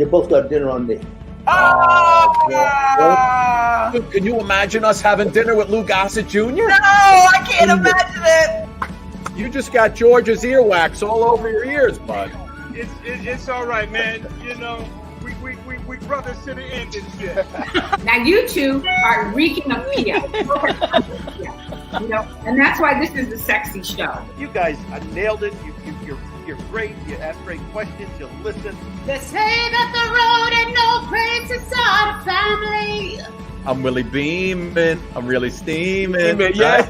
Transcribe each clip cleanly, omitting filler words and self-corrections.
both got dinner on me. Dude, can you imagine us having dinner with Lou Gossett Jr.? No, I can't imagine it. You just got George's earwax all over your ears, bud. It's all right, man. You know, we brothers to the end and shit. Now you two are reeking of Pia. You know, and that's why this is a sexy show. You guys nailed it. You're great. You ask great questions. You listen. They say that the road ain't no place to start a family. I'm really beaming. I'm really steaming. Yeah.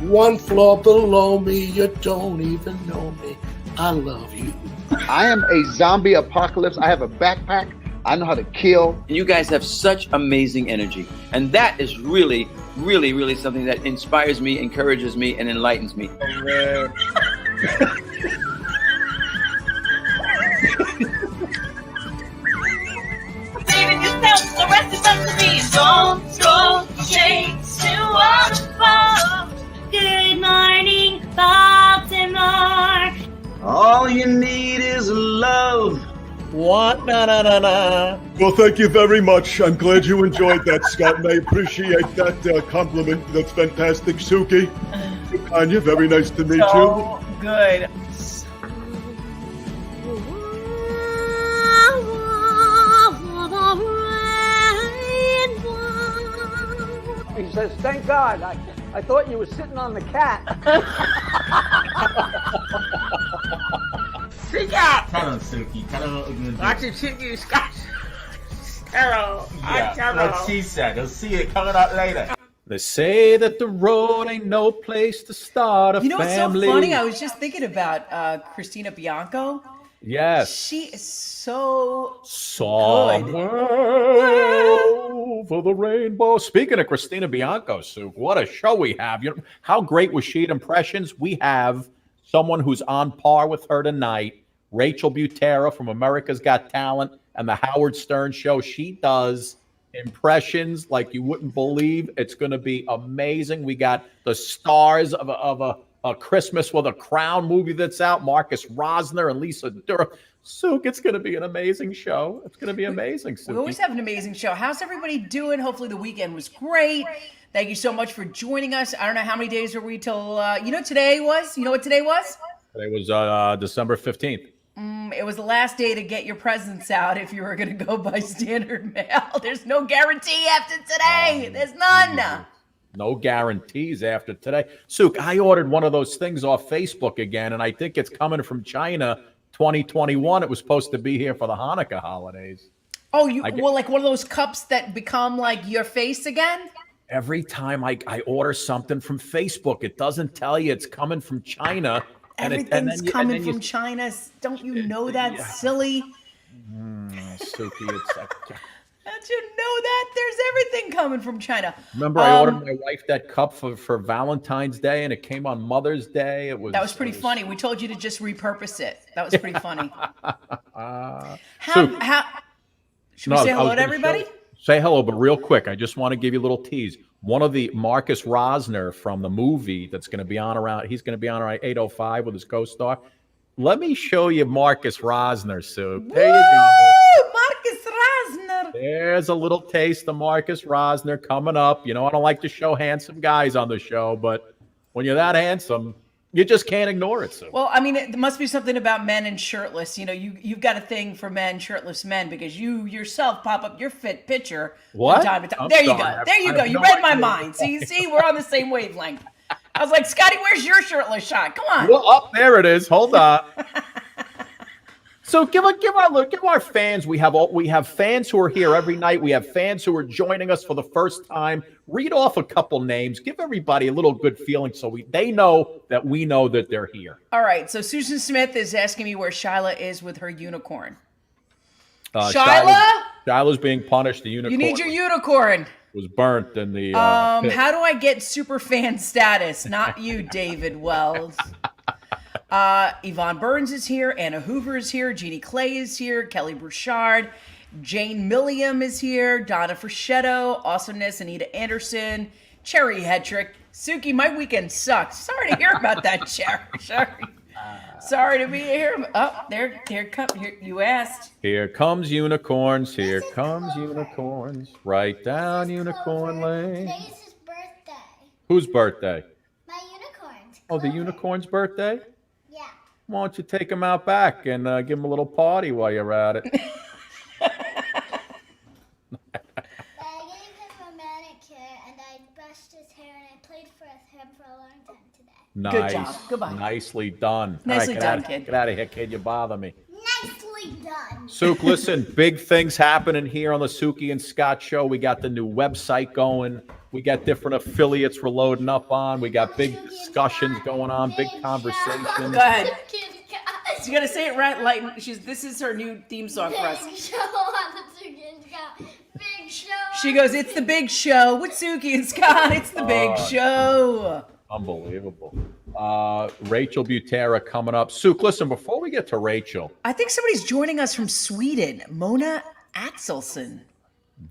One floor below me, you don't even know me. I love you. I am a zombie apocalypse. I have a backpack. I know how to kill. You guys have such amazing energy. And that is really, really, really something that inspires me, encourages me, and enlightens me. Saving yourself, the rest is up to me. Don't go chasing waterfalls. Good morning, Baltimore. All you need is love. What? Na. Well, thank you very much. I'm glad you enjoyed that, Scott, and I appreciate that compliment. That's fantastic, Suki. Anya, very nice to meet you. So good. He says, thank God. I thought you were sitting on the cat. Freak out. Tell him, Suki. Tell him what we're going to do. Watch it hit you, Scott. Carol. Yeah, what she said. You'll see it coming up later. They say that the road ain't no place to start a family. You know what's so funny? I was just thinking about Christina Bianco. Yes. She is so Somewhere over the rainbow. Speaking of Christina Bianco, Sue, what a show we have. You know, how great was she at Impressions? We have someone who's on par with her tonight, Rachel Butera from America's Got Talent and the Howard Stern Show. She does impressions like you wouldn't believe. It's going to be amazing. We got the stars of a Christmas with a Crown movie that's out, Marcus Rosner and Lisa Durupt. Sook, it's going to be an amazing show. It's going to be amazing, Sook. We always have an amazing show. How's everybody doing? Hopefully the weekend was great. Thank you so much for joining us. I don't know how many days are we till, today was? You know what today was? Today was December 15th. It was the last day to get your presents out if you were going to go by standard mail. There's no guarantee after today. There's none. No guarantees after today. Sook, I ordered one of those things off Facebook again, and I think it's coming from China 2021. It was supposed to be here for the Hanukkah holidays. Oh, like one of those cups that become like your face again? Every time I order something from Facebook, it doesn't tell you it's coming from China. Everything's coming from China. Don't you know that, silly? Suki, it's Don't you know that? There's everything coming from China. Remember, I ordered my wife that cup for Valentine's Day, and it came on Mother's Day. That was pretty funny. We told you to just repurpose it. That was pretty funny. Should we say hello to everybody? Say hello, but real quick, I just want to give you a little tease. One of the Marcus Rosner from the movie that's going to be on around 8:05 with his co-star. Let me show you Marcus Rosner, Sue. There you go. Marcus Rosner. There's a little taste of Marcus Rosner coming up. You know, I don't like to show handsome guys on the show, but when you're that handsome, you just can't ignore it, Sue. Well, I mean, it must be something about men and shirtless. You know, you've got a thing for men, shirtless men, because you yourself pop up your fit picture what? from time to time. There you go. There you go. You read my mind. See, we're on the same wavelength. I was like, Scotty, where's your shirtless shot? Come on. Well, up there it is. Hold on. So give our fans. We have fans who are here every night. We have fans who are joining us for the first time. Read off a couple names. Give everybody a little good feeling so they know that we know that they're here. All right. So Susan Smith is asking me where Shyla is with her unicorn. Shyla's being punished. The unicorn. You need your unicorn. Was burnt in the. How do I get super fan status? Not you, David Wells. Yvonne Burns is here. Anna Hoover is here. Jeannie Clay is here. Kelly Bouchard. Jane Milliam is here. Donna Fraschetto. Awesomeness. Anita Anderson. Cherry Hetrick. Suki, my weekend sucked. Sorry to hear about that, Cherry. Sorry to be here. Oh, here, you asked. Here comes unicorns. Here comes unicorns. Right down Unicorn Lane. Today is his birthday. Whose birthday? My unicorn's. Oh, the unicorn's birthday? Yeah. Why don't you take him out back and give him a little party while you're at it? I gave him a manicure and I brushed his hair and I played with him for a long time today. Nice. Good job. Goodbye. Nicely done. Nicely All done, get kid. Get out of here, kid. You bother me. Nicely done. Sook, listen, big things happening here on the Suki and Scott show. We got the new website going. We got different affiliates we're loading up on. We got big discussions going on, big conversations. Go ahead. She's gonna say it right. Like this is her new theme song for us. Big show on the Suki and Scott. Big show. She goes, "It's the big show with Suki and Scott. It's the big show." Unbelievable. Rachel Butera coming up. Sook, listen, before we get to Rachel. I think somebody's joining us from Sweden. Mona Axelsson.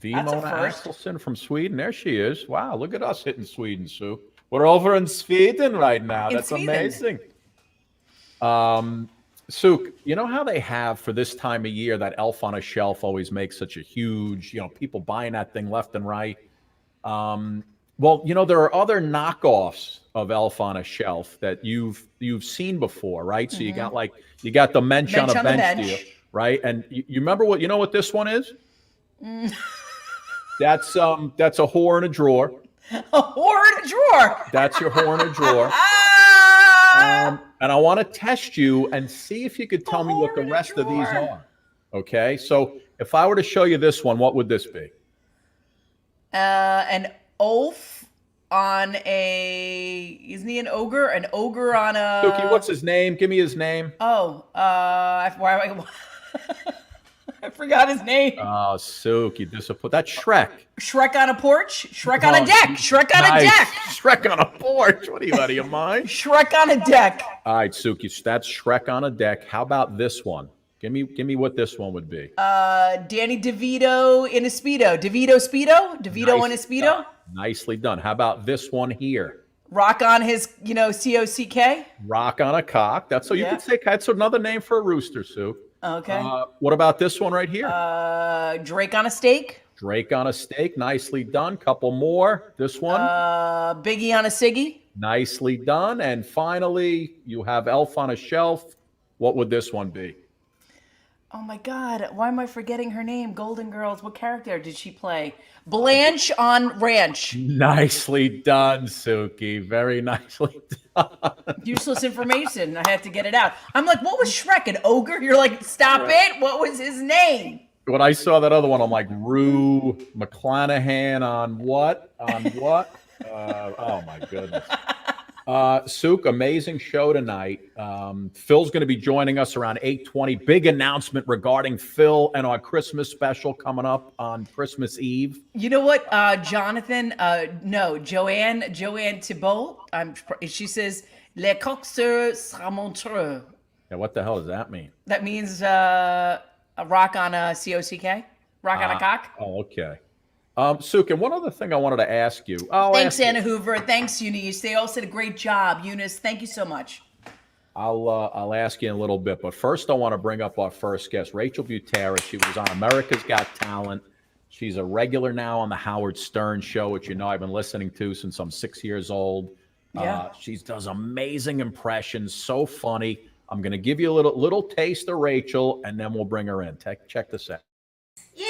That's a Mona first. Axelsson from Sweden. There she is. Wow, look at us hitting Sweden, Sook. We're over in Sweden right now. That's amazing. Sook, you know how they have for this time of year that Elf on a Shelf always makes such a huge, people buying that thing left and right. Well, there are other knockoffs of Elf on a Shelf that you've seen before, right? So you got the Mensch on a bench deal, right? And you remember what this one is? That's a whore in a drawer. A whore in a drawer. That's your whore in a drawer. And I want to test you and see if you could tell me what the rest of these are. Okay, so if I were to show you this one, what would this be? An oaf on isn't he an ogre? An ogre on a... Suki, what's his name? Give me his name. I forgot his name. Oh, Suki, disappoint. That's Shrek. Shrek on a porch? Shrek on a deck. Shrek on a deck. Shrek on a porch. What are you out of your mind? Shrek on a deck. All right, Suki, that's Shrek on a deck. How about this one? Give me what this one would be. Danny DeVito in a Speedo. DeVito Speedo? DeVito in a Speedo? Nicely done. How about this one here? Rock on his, COCK? Rock on a cock. That's so you could say that's another name for a rooster, Sue. Okay. What about this one right here? Drake on a steak? Drake on a steak. Nicely done. Couple more. This one. Biggie on a ciggy? Nicely done. And finally, you have Elf on a Shelf. What would this one be? Oh my God, why am I forgetting her name? Golden Girls, what character did she play? Blanche on Ranch. Nicely done, Suki. Very nicely done. Useless information. I had to get it out. I'm like, what was Shrek, an ogre? You're like, stop it. What was his name? When I saw that other one, I'm like, Rue McClanahan on what? On what? Oh my goodness. Sook, amazing show tonight. Phil's going to be joining us around 8:20. Big announcement regarding Phil and our Christmas special coming up on Christmas Eve. You know what, Joanne Thibault, she says, Les coqs sera montreux. Yeah, what the hell does that mean? That means a rock on a COCK? Rock on a cock? Oh, okay. Sook, and one other thing I wanted to ask you. Thanks, Anna Hoover. Thanks, Eunice. They all said a great job. Eunice, thank you so much. I'll ask you in a little bit, but first I want to bring up our first guest, Rachel Butera. She was on America's Got Talent. She's a regular now on the Howard Stern show, which I've been listening to since I'm 6 years old. Yeah. She does amazing impressions, so funny. I'm going to give you a little taste of Rachel, and then we'll bring her in. Check this out. Yeah.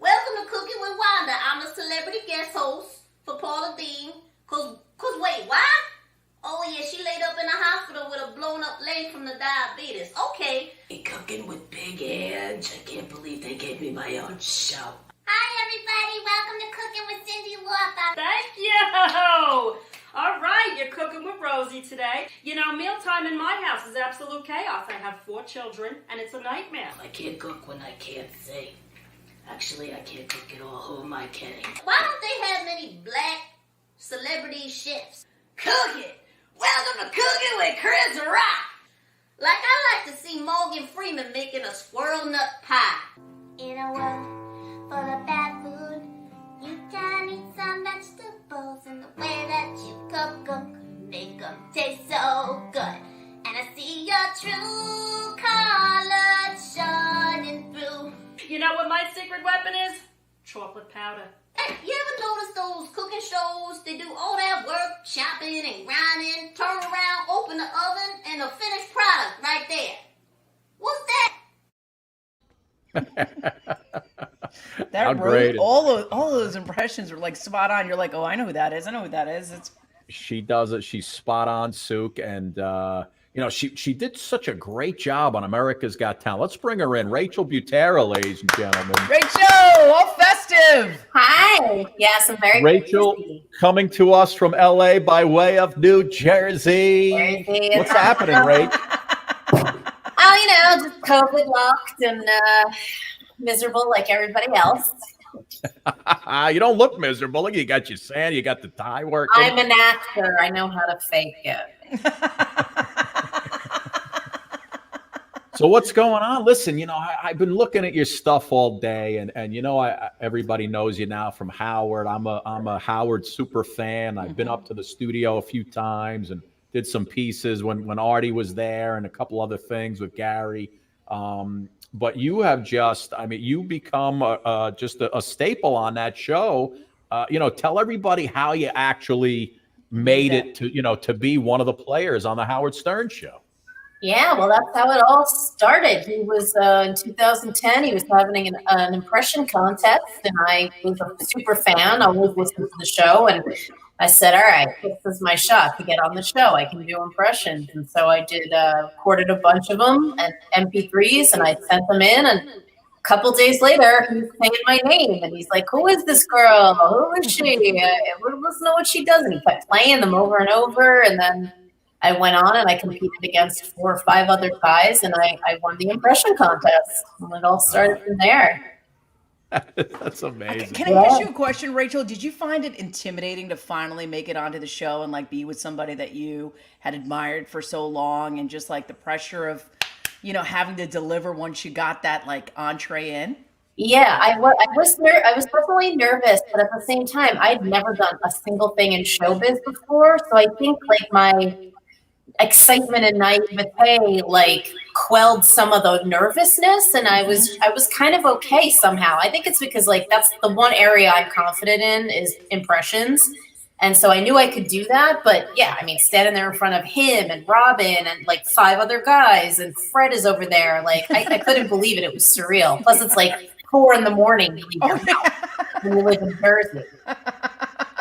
Welcome to Cooking with Wanda. I'm the celebrity guest host for Paula Dean. Cause wait, why? Oh yeah, she laid up in the hospital with a blown up leg from the diabetes. Okay. Cooking with big hands. I can't believe they gave me my own show. Hi everybody, welcome to Cooking with Cindy Walker. Thank you. All right, you're cooking with Rosie today. Mealtime in my house is absolute chaos. I have 4 children, and it's a nightmare. I can't cook when I can't sing. Actually, I can't cook at all. Who am I kidding? Why don't they have many black celebrity chefs? Cooking! Welcome to Cooking with Chris Rock! Like I like to see Morgan Freeman making a squirrel nut pie. In a world full of bad food, you can eat some vegetables, and the way that you cook them make them taste so good. And I see your true colors shining through. You know what my secret weapon is? Chocolate powder. Hey, you ever notice those cooking shows? They do all that work, chopping and grinding, turn around, open the oven, and a finished product right there. What's that? That really, all of those impressions were like spot on. You're like, oh, I know who that is. I know who that is. She does it. She's spot on, Sook. And, you know, she did such a great job on America's Got Talent. Let's bring her in. Rachel Butera, ladies and gentlemen. Rachel, all festive. Hi. Yes, I'm very Rachel coming to us from LA by way of New Jersey. What's happening, Rach? Oh, you know, just COVID locked and miserable like everybody else. You don't look miserable. Look, you got your sand, you got the tie working. I'm an actor. I know how to fake it. So what's going on? Listen, you know, I've been looking at your stuff all day, and you know, everybody knows you now from Howard. I'm a Howard super fan. I've been up to the studio a few times and did some pieces when Artie was there and a couple other things with Gary. But you have just, I mean, you become just a staple on that show. You know, tell everybody how you actually made it to, you know, to be one of the players on the Howard Stern show. Yeah, well, that's how it all started. He was in 2010. He was having an impression contest, and I was a super fan. I always listened to the show, and I said, all right, this is my shot to get on the show. I can do impressions. And so I did, recorded a bunch of them and MP3s, and I sent them in. And a couple days later, he was saying my name. And he's like, who is this girl? Who is she? Let's know what she does. And he kept playing them over and over. And then I went on and I competed against 4 or 5 other guys, and I won the impression contest. And it all started from there. That's amazing. Can I ask you a question, Rachel? Did you find it intimidating to finally make it onto the show and like be with somebody that you had admired for so long, and just like the pressure of, you know, having to deliver once you got that like entree in? Yeah, I was definitely nervous, but at the same time, I'd never done a single thing in showbiz before, so I think like my excitement and naivete like quelled some of the nervousness, and I was kind of okay somehow. I think it's because like that's the one area I'm confident in is impressions, and so I knew I could do that. But yeah, I mean, standing there in front of him and Robin and like 5 other guys, and Fred is over there, like I couldn't believe it. It was surreal. Plus, it's like 4 a.m. when you live in Jersey.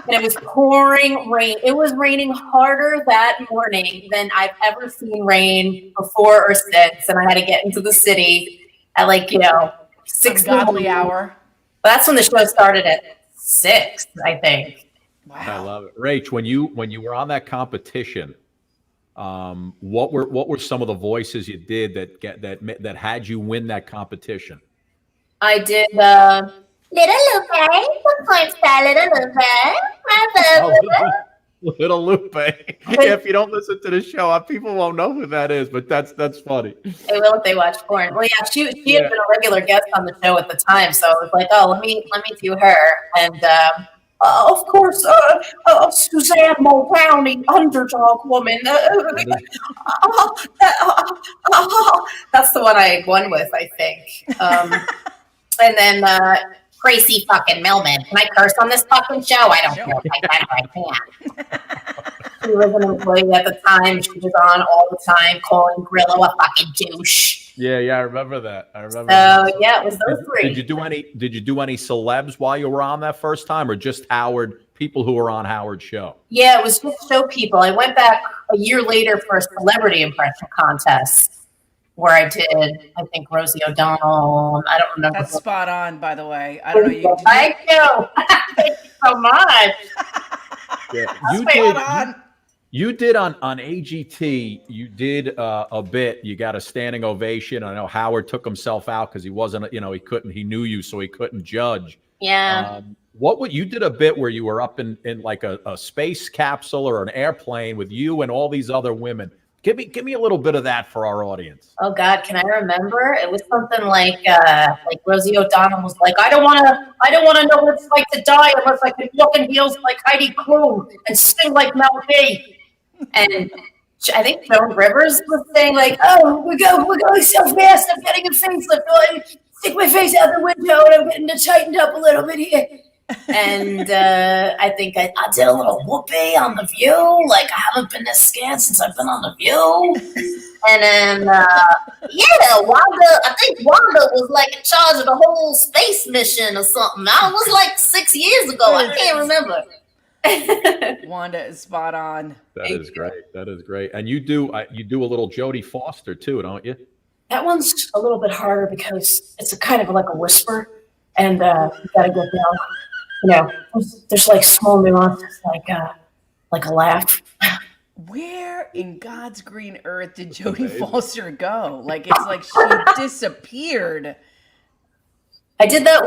And it was pouring rain. It was raining harder that morning than I've ever seen rain before or since. And I had to get into the city at like, you know, 6 godly hour. But that's when the show started at 6, I think. Wow. I love it. Rach, when you were on that competition, what were some of the voices you did that had you win that competition? I did Little Lupe, sometimes Little Lupe. Little Lupe. If you don't listen to the show, people won't know who that is, but that's funny. They will if they watch porn. Well, yeah, she had been a regular guest on the show at the time, so I was like, oh, let me do her. And of course, Suzanne Muldowney, underdog woman. That's the one I won with, I think. And then Tracy fucking Millman. Can I curse on this fucking show? I don't know. I can't. She was an employee at the time. She was on all the time calling Grillo a fucking douche. Yeah, I remember that. Yeah, it was those 3. Did you do any celebs while you were on that first time, or just Howard, people who were on Howard's show? Yeah, it was just show people. I went back a year later for a celebrity impression contest, where I did, I think, Rosie O'Donnell. I don't remember. That's spot on, by the way. I don't know. Thank you. Thank you so much. Yeah, you did on AGT. You did a bit. You got a standing ovation. I know Howard took himself out because he wasn't. You know, he knew you, so he couldn't judge. Yeah. You did a bit where you were up in like a space capsule or an airplane with you and all these other women. Give me a little bit of that for our audience. Oh God, can I remember? It was something like Rosie O'Donnell was like, I don't want to know what it's like to die unless I can walk in heels like Heidi Klum and sing like Mel B. And I think Joan Rivers was saying like, "Oh, we're going so fast. I'm getting a facelift. I stick my face out the window, and I'm getting it tightened up a little bit here." And I think I did a little whoopee on The View. Like, I haven't been this scared since I've been on The View. And then, Wanda, I think Wanda was like in charge of the whole space mission or something. That was like 6 years ago. I can't remember. Wanda is spot on. That is great. That is great. And you do a little Jodie Foster too, don't you? that one's a little bit harder because it's a kind of like a whisper, and you gotta get down. You know, there's like small nuances, like a laugh. Where in God's green earth did Jodie Foster go? Like, it's like she disappeared. I did that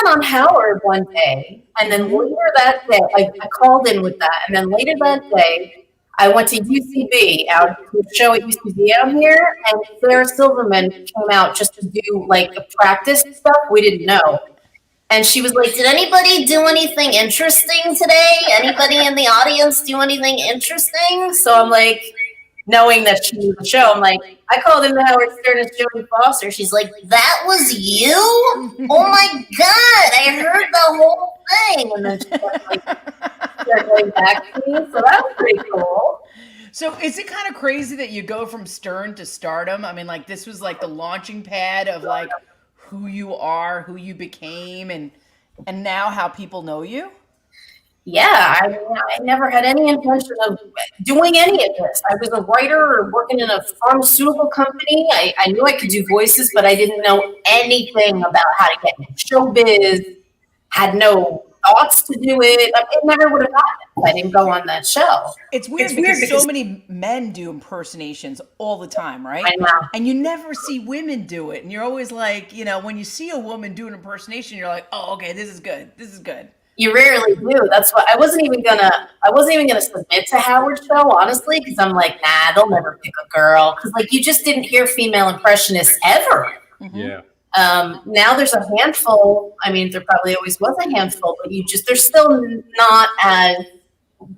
on Howard one day, and then later that day, I called in with that, and then later that day, I went to UCB out to a show at UCB out here, and Sarah Silverman came out just to do like the practice stuff we didn't know. And she was like, did anybody do anything interesting today? Anybody in the audience do anything interesting? So I'm like, knowing that she knew the show, I'm like, I called in the Howard Stern as Jodie Foster. She's like, that was you? Oh my God, I heard the whole thing. And then she started going back to me. So that was pretty cool. So is it kind of crazy that you go from Stern to stardom? I mean, like, this was like the launching pad of like who you are, who you became, and now how people know you? Yeah, I never had any intention of doing any of this. I was a writer or working in a pharmaceutical company. I knew I could do voices, but I didn't know anything about how to get into showbiz, had no thoughts to do it. It never would have happened if I didn't go on that show. It's weird because so many men do impersonations all the time, right? I know. And you never see women do it. And you're always like, you know, when you see a woman do an impersonation, you're like, oh, okay, this is good. This is good. You rarely do. That's why I wasn't even gonna submit to Howard's show, honestly, because I'm like, nah, they'll never pick a girl. Because like you just didn't hear female impressionists ever. Mm-hmm. Yeah. Now there's a handful. I mean, there probably always was a handful, but they're still not as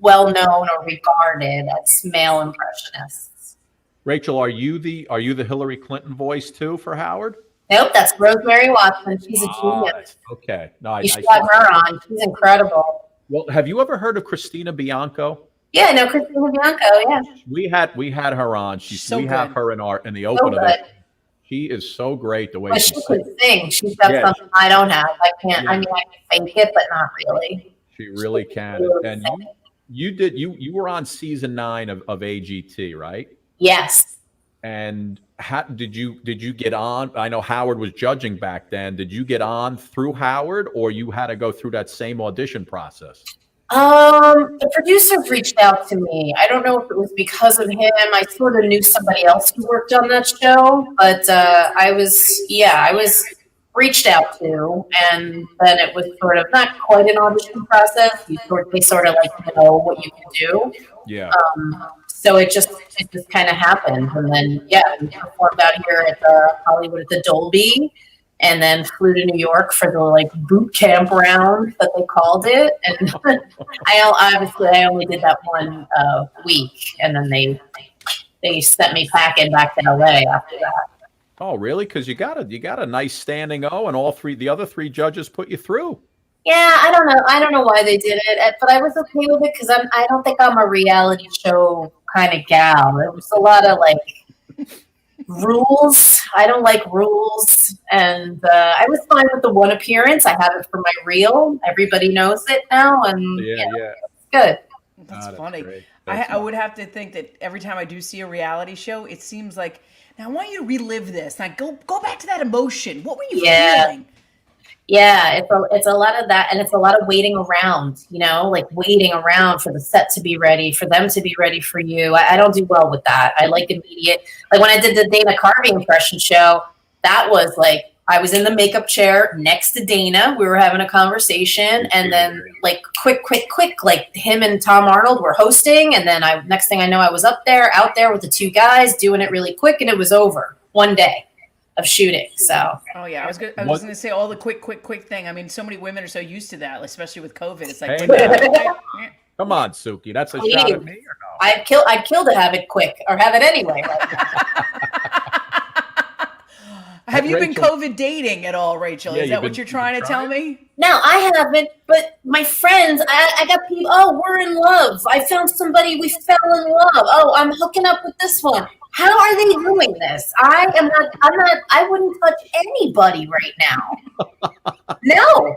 well known or regarded as male impressionists. Rachel, are you the Hillary Clinton voice too for Howard? Nope, that's Rosemary Watson. She's a genius. Okay. No, You should have her on. She's incredible. Well, have you ever heard of Christina Bianco? Yeah, no, Christina Bianco. Yeah, We had her on. We have her in the open of it. She is so great the way but she can sing. She's got something I don't have. I can't. I mean, I can fake it, but not really. She really can. And you were on season 9 of AGT, right? Yes. And did you get on? I know Howard was judging back then. Did you get on through Howard, or you had to go through that same audition process? The producers reached out to me. I don't know if it was because of him. I sort of knew somebody else who worked on that show, but I was reached out to, and then it was sort of not quite an audition process. They sort of like know what you can do. Yeah. So it just kind of happened, and then we performed out here at Hollywood at the Dolby, and then flew to New York for the like boot camp round that they called it. And I only did that one week, and then they sent me packing back to LA after that. Oh, really? Because you got a nice standing O, and the other three judges put you through. Yeah, I don't know why they did it, but I was okay with it because I don't think I'm a reality show kind of gal. It was a lot of like rules. I don't like rules, and I was fine with the one appearance. I have it for my reel. Everybody knows it now, and it's good. That's funny. I would have to think that every time I do see a reality show, it seems like, now I want you to relive this. Now go back to that emotion. What were you feeling? Yeah, it's a lot of that, and it's a lot of waiting around, like waiting around for the set to be ready, for them to be ready for you. I don't do well with that. I like immediate. Like when I did the Dana Carvey impression show, that was like, I was in the makeup chair next to Dana. We were having a conversation, and then like quick, like him and Tom Arnold were hosting, and then next thing I know, I was out there with the two guys doing it really quick, and it was over one day of shooting. So I was gonna say all the quick thing. I mean, so many women are so used to that, especially with COVID. It's like Come on, Suki. That's a Please. shot at me or no? I'd kill to have it quick or have it anyway. Have you been Rachel- COVID dating at all, Rachel? Yeah, Is that what you're trying to tell me? No, I haven't, but my friends, I got people, oh, we're in love. I found somebody, we fell in love. Oh, I'm hooking up with this one. How are they doing this? I wouldn't touch anybody right now. No.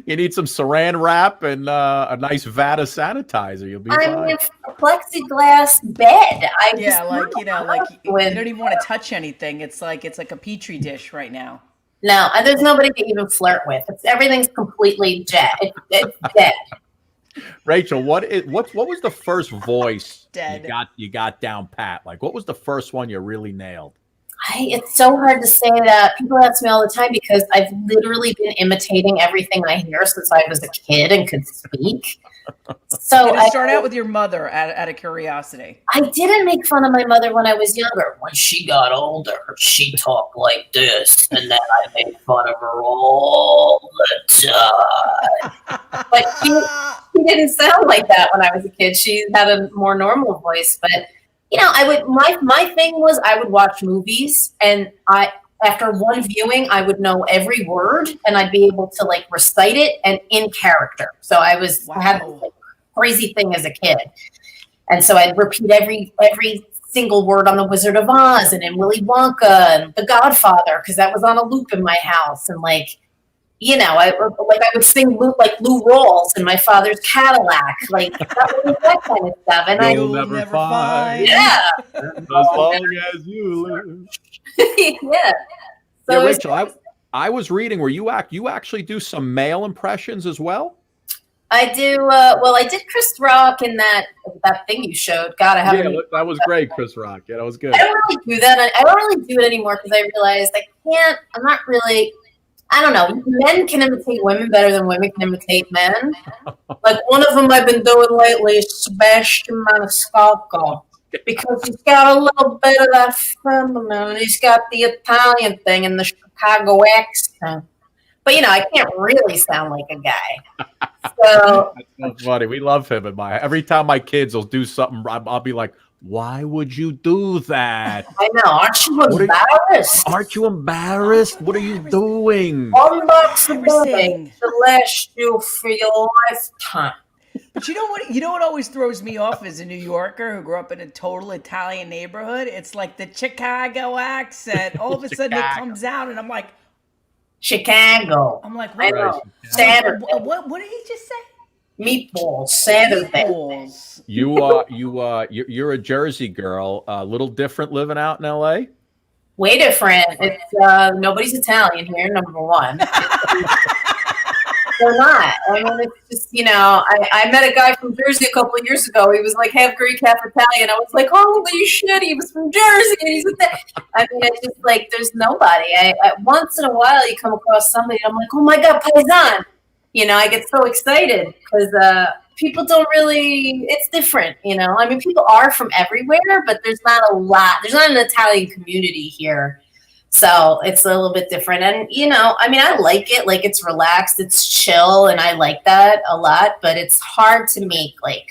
You need some saran wrap and a nice vat of sanitizer. You'll be I'm fine. in a plexiglass bed. You don't even want to touch anything. It's like a petri dish right now. No, and there's nobody to even flirt with. Everything's completely dead. It's dead. Rachel, what was the first voice Dead. you got down pat? Like, what was the first one you really nailed? It's so hard to say that. People ask me all the time because I've literally been imitating everything I hear since I was a kid and could speak. So I start out with your mother out of curiosity. I didn't make fun of my mother when I was younger. When she got older, she talked like this, and then I made fun of her all the time. But she didn't sound like that when I was a kid. She had a more normal voice. But my thing was I would watch movies, and after one viewing, I would know every word, and I'd be able to like recite it and in character. So I had this like, crazy thing as a kid, and so I'd repeat every single word on The Wizard of Oz and in Willy Wonka and The Godfather because that was on a loop in my house, and I would sing Lou Rawls in my father's Cadillac, like that kind of stuff. And You'll never find. Yeah. As long as you live. Yeah. So Yeah, Rachel, I was reading where you actually do some male impressions as well. I do. I did Chris Rock in that thing you showed. God, I haven't. Yeah, that was great, Chris Rock. Yeah, that was good. I don't really do that. I don't really do it anymore because I realized I can't. I'm not really. I don't know. Men can imitate women better than women can imitate men. Like one of them I've been doing lately is Sebastian Maniscalco because he's got a little bit of that feminine. He's got the Italian thing and the Chicago accent. But I can't really sound like a guy. So That's so funny. We love him. Every time my kids will do something, I'll be like, "Why would you do that?" I know. Aren't you embarrassed? Aren't you embarrassed? What are you doing? $1 a day to last you for your lifetime. But you know what? You know what always throws me off as a New Yorker who grew up in a total Italian neighborhood? It's like the Chicago accent. All of a sudden it comes out, and I'm like, Chicago. I'm like, I know. Saturday. What did he just say? Meatballs. Saturday. Meatballs. You're a Jersey girl. A little different living out in LA. Way different. It's nobody's Italian here. Number one. They're not. I mean, it's just I met a guy from Jersey a couple of years ago. He was like half Greek, half Italian. I was like, holy shit, he was from Jersey. And he's I mean, it's just like there's nobody. Once in a while, you come across somebody, and I'm like, oh my god, paisan. I get so excited because people don't really. It's different. I mean, people are from everywhere, but there's not a lot. There's not an Italian community here. So it's a little bit different. And, I mean, I like it. Like, it's relaxed, it's chill, and I like that a lot. But it's hard to make, like,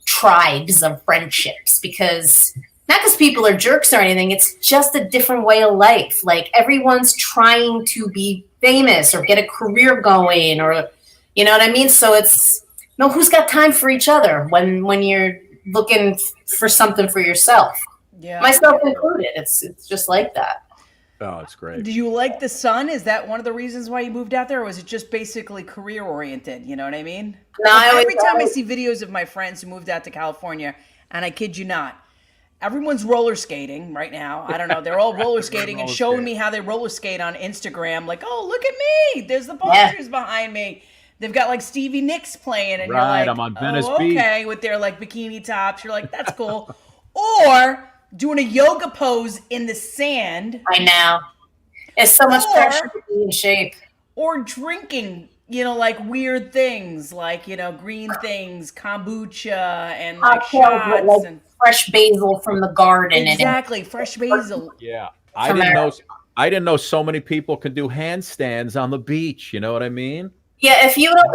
tribes of friendships because not because people are jerks or anything. It's just a different way of life. Like, everyone's trying to be famous or get a career going or, you know what I mean? So it's, who's got time for each other when you're looking for something for yourself? Yeah. Myself included. It's just like that. Oh, it's great. Do you like the sun? Is that one of the reasons why you moved out there, or was it just basically career oriented? You know what I mean? No, every time I see videos of my friends who moved out to California, and I kid you not, everyone's roller skating right now. I don't know. They're all roller skating and showing me how they roller skate on Instagram. Like, oh, look at me. There's the posters behind me. They've got like Stevie Nicks playing, and you're like, I'm on Venice Beach. Okay, with their like bikini tops. You're like, that's cool. Or doing a yoga pose in the sand. I know. It's so much pressure to be in shape. Or drinking, like weird things, like, green things, kombucha, and like shots. And fresh basil from the garden. Exactly, fresh basil. Yeah. I didn't know so many people can do handstands on the beach. You know what I mean? Yeah, if you want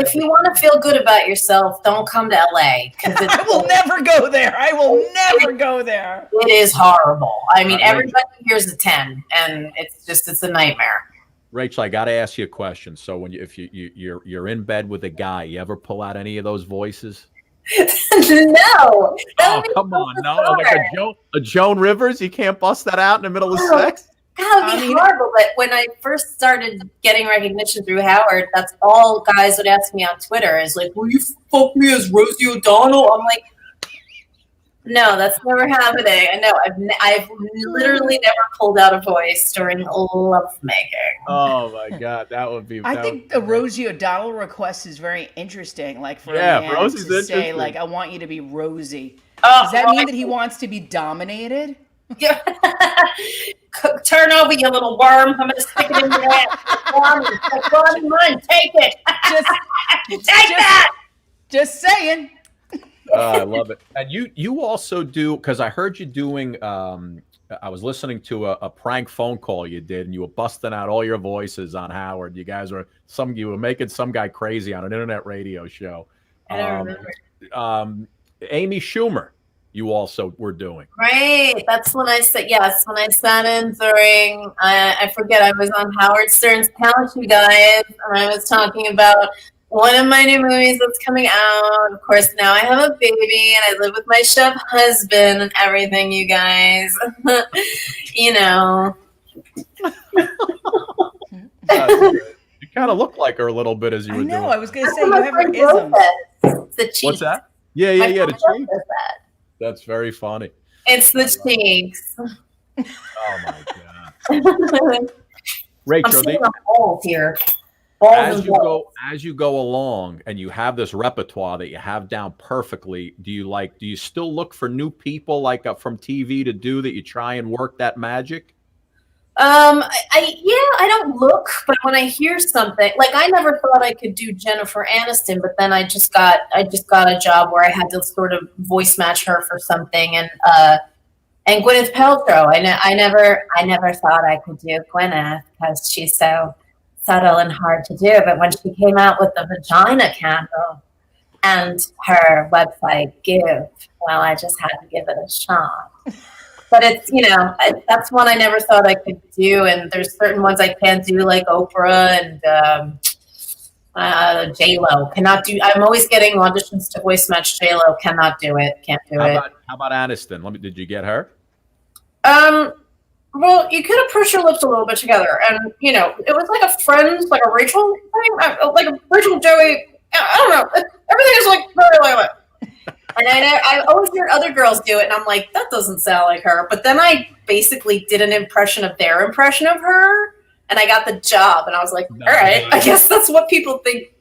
to feel good about yourself, don't come to LA. I will never go there. I will never go there. It is horrible. I mean, everybody here's a 10, and it's a nightmare. Rachel, I got to ask you a question. So when you're in bed with a guy, you ever pull out any of those voices? No. Oh, come on. No, like a Joan Rivers? You can't bust that out in the middle of sex? That would be horrible. But when I first started getting recognition through Howard, that's all guys would ask me on Twitter is like, will you fuck me as Rosie O'Donnell? I'm like, no, that's never happening. I know. I've literally never pulled out a voice during lovemaking. Oh my God, that would be. I think the Rosie O'Donnell request is very interesting. Like for a man Rosie's to say, interesting. like, I want you to be Rosie. Does that mean that he wants to be dominated? Yeah. Turn over, you little worm. I'm going to stick it in your ass. Run, take it. Take that. Just saying. I love it. And you also do, because I heard you doing, I was listening to a prank phone call you did, and you were busting out all your voices on Howard. You were making some guy crazy on an internet radio show. I don't remember. Amy Schumer, you also were doing. Right. That's when I said, yes, when I sat in during, I forget, I was on Howard Stern's Talent, you guys, and I was talking about one of my new movies that's coming out. Of course, now I have a baby and I live with my chef husband and everything, you guys. You know. You kind of look like her a little bit as you were doing. I was going to say, you have her isms. The cheeks. What's that? Yeah, the cheeks. That's very funny. It's the cheeks. Oh my God. Rachel, I'm seeing a balls here. as you go along and you have this repertoire that you have down perfectly, do you still look for new people like from TV to do that, you try and work that magic? I don't look, but when I hear something, like I never thought I could do Jennifer Aniston, but then I just got a job where I had to sort of voice match her for something, and Gwyneth Paltrow. I never thought I could do Gwyneth because she's so subtle and hard to do. But when she came out with the vagina candle and her website Give, well, I just had to give it a shot. But it's, that's one I never thought I could do. And there's certain ones I can't do, like Oprah and J-Lo. Cannot do. I'm always getting auditions to voice match J-Lo. Cannot do it. Can't do it. How about Aniston? Did you get her? Well, you could have pushed your lips a little bit together. And, it was like a Friends, like a Rachel thing. Like a Rachel, Joey. I don't know. Everything is like very like that. And I always hear other girls do it, and I'm like, that doesn't sound like her. But then I basically did an impression of their impression of her, and I got the job. And I was like, all right, I guess that's what people think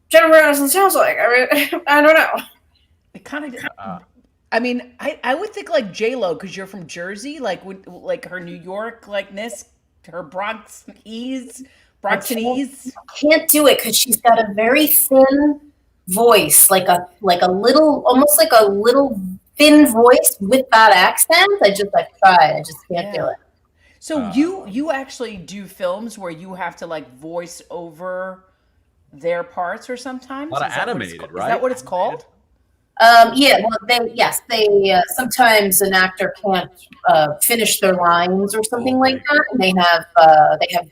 Jennifer Aniston sounds like. I mean, I don't know. It kind of. I mean, I would think like J-Lo, because you're from Jersey, like her New York likeness, her Bronxese. I can't do it because she's got a very thin voice, like a little, almost like a little thin voice with that accent. I've tried. I just can't do it. So you actually do films where you have to like voice over their parts, or sometimes? A lot of animated, right? Is that what it's called? Yeah. Well, they sometimes an actor can't finish their lines or something like that, and they have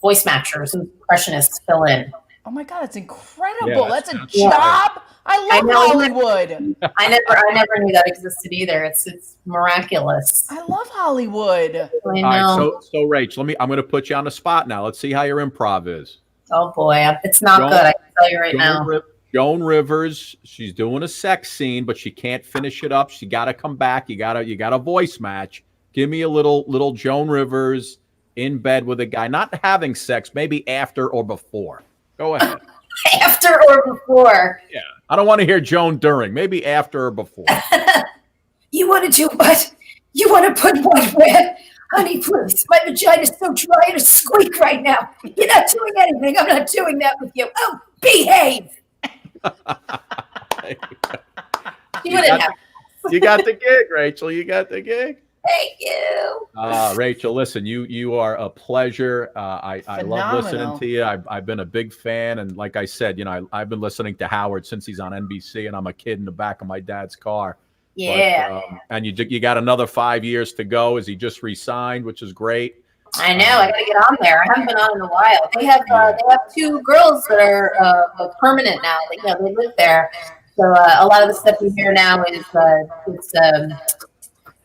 voice matchers and impressionists fill in. Oh my God, it's incredible. Yeah, that's a job. I love Hollywood. I never knew that existed either. It's miraculous. I love Hollywood. I know. All right, so Rach, I'm going to put you on the spot now. Let's see how your improv is. Oh boy, it's not good. I can tell you right now. Joan Rivers, she's doing a sex scene, but she can't finish it up. She got to come back. You got to voice match. Give me a little Joan Rivers in bed with a guy, not having sex, maybe after or before. Go ahead. After or before? Yeah. I don't want to hear Joan during. Maybe after or before. You want to do what? You want to put what where? Honey, please. My vagina's so dry and a squeak right now. You're not doing anything. I'm not doing that with you. Oh, behave. You got the gig, Rachel. You got the gig. Thank you. Rachel, listen, you are a pleasure. I love listening to you. I've been a big fan, and like I said, I've been listening to Howard since he's on NBC, and I'm a kid in the back of my dad's car. Yeah. But, and you got another 5 years to go, as he just re-signed, which is great. I know. I got to get on there. I haven't been on in a while. They have 2 girls that are permanent now. They live there. So a lot of the stuff you hear now is it's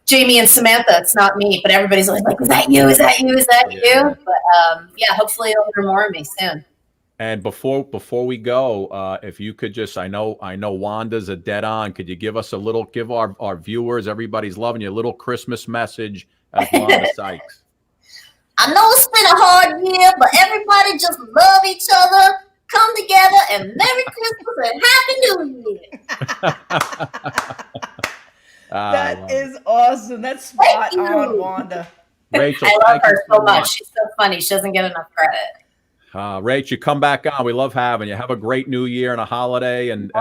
Jamie and Samantha. It's not me, but everybody's like, "Is that you? Is that you? Is that you?" But yeah, hopefully you'll hear more of me soon. And before we go, if you could just, I know Wanda's a dead on. Could you give us give our viewers, everybody's loving you, a little Christmas message as Wanda Sykes? I know it's been a hard year, but everybody just love each other, come together, and Merry Christmas and Happy New Year. That is awesome. That's spot on, Wanda. Rachel, I love her so much. She's so funny. She doesn't get enough credit. Rach, you come back on. We love having you. Have a great New Year and a holiday, and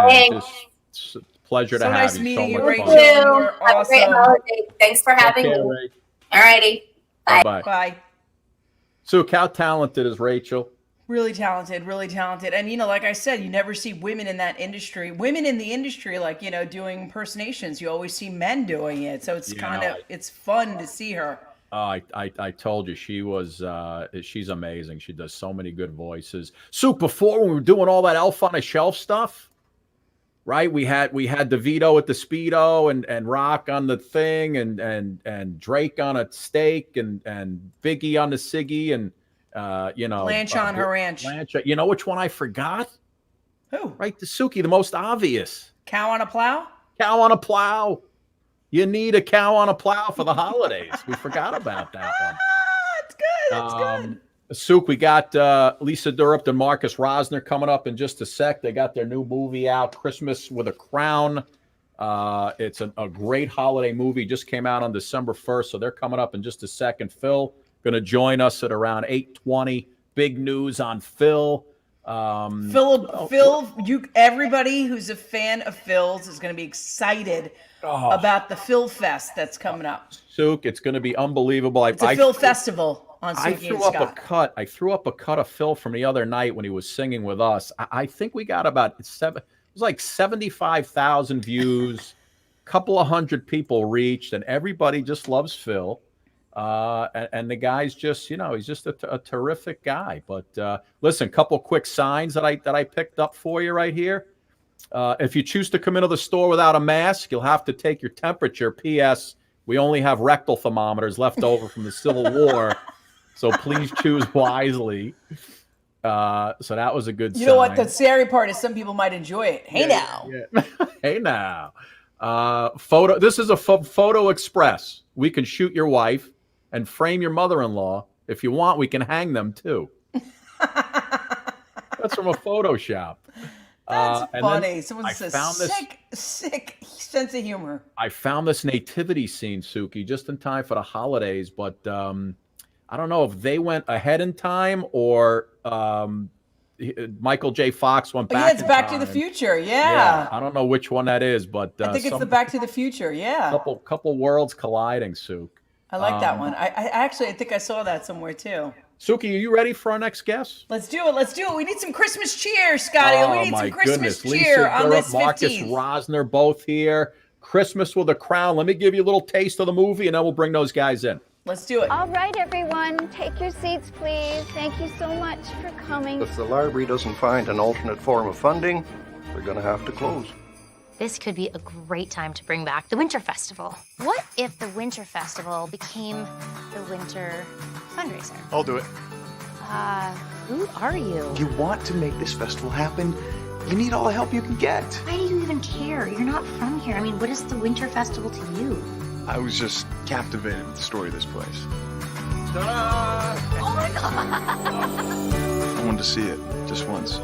just pleasure to have nice you. Meeting so you, much Rachel. fun. Have Awesome. a great holiday. Thanks for having me. Rach. All righty. Bye. Bye. Bye. So, how talented is Rachel? Really talented, really talented. And, like I said, you never see women in that industry. Women in the industry, doing impersonations. You always see men doing it. So it's it's fun to see her. I told you she's amazing. She does so many good voices. So before, when we were doing all that Elf on a Shelf stuff, right? We had DeVito at the Speedo and Rock on the thing and Drake on a steak and Biggie on the Siggy and Blanche on her ranch. Blanche, you know which one I forgot? Who? Right, the Suki, the most obvious. Cow on a plow? Cow on a plow. You need a cow on a plow for the holidays. We forgot about that one. That's good. That's good. Souk, we got Lisa Durupt and Marcus Rosner coming up in just a sec. They got their new movie out, Christmas with a Crown. It's a great holiday movie. Just came out on December 1st, so they're coming up in just a second. Phil going to join us at around 8:20. Big news on Phil. Phil, everybody who's a fan of Phil's is going to be excited about the Phil Fest that's coming up. Souk, it's going to be unbelievable. It's a Phil festival on Suki I and threw up Scott. a cut. I threw up a cut of Phil from the other night when he was singing with us. I think we got about it was like 75,000 views. A couple of hundred people reached, and everybody just loves Phil. And the guy's just, he's just a terrific guy. But listen, couple quick signs that I picked up for you right here. If you choose to come into the store without a mask, you'll have to take your temperature. P.S. We only have rectal thermometers left over from the Civil War, so please choose wisely. So that was a good sign. You know what? The scary part is some people might enjoy it. Hey now. Yeah. Hey now. Photo. This is a Photo Express. We can shoot your wife and frame your mother-in-law. If you want, we can hang them too. That's from a photo shop. That's funny. Someone I says found sick sense of humor. I found this nativity scene, Suki, just in time for the holidays, but I don't know if they went ahead in time or Michael J. Fox went back. Yeah, it's Back to the Future. Yeah. I don't know which one that is, but I think it's the Back to the Future. Yeah. Couple worlds colliding, Suk. I like that one. I think I saw that somewhere too. Suki, are you ready for our next guest? Let's do it. We need some Christmas cheer, Scotty. We need some Christmas cheer Lisa on this Durupt, Marcus 15th. Rosner, both here. Christmas with a Crown. Let me give you a little taste of the movie, and then we'll bring those guys in. Let's do it. All right, everyone, take your seats, please. Thank you so much for coming. If the library doesn't find an alternate form of funding, we're going to have to close. This could be a great time to bring back the Winter Festival. What if the Winter Festival became the Winter Fundraiser? I'll do it. Who are you? If you want to make this festival happen, you need all the help you can get. Why do you even care? You're not from here. I mean, what is the Winter Festival to you? I was just captivated with the story of this place. Oh my God! I wanted to see it just once.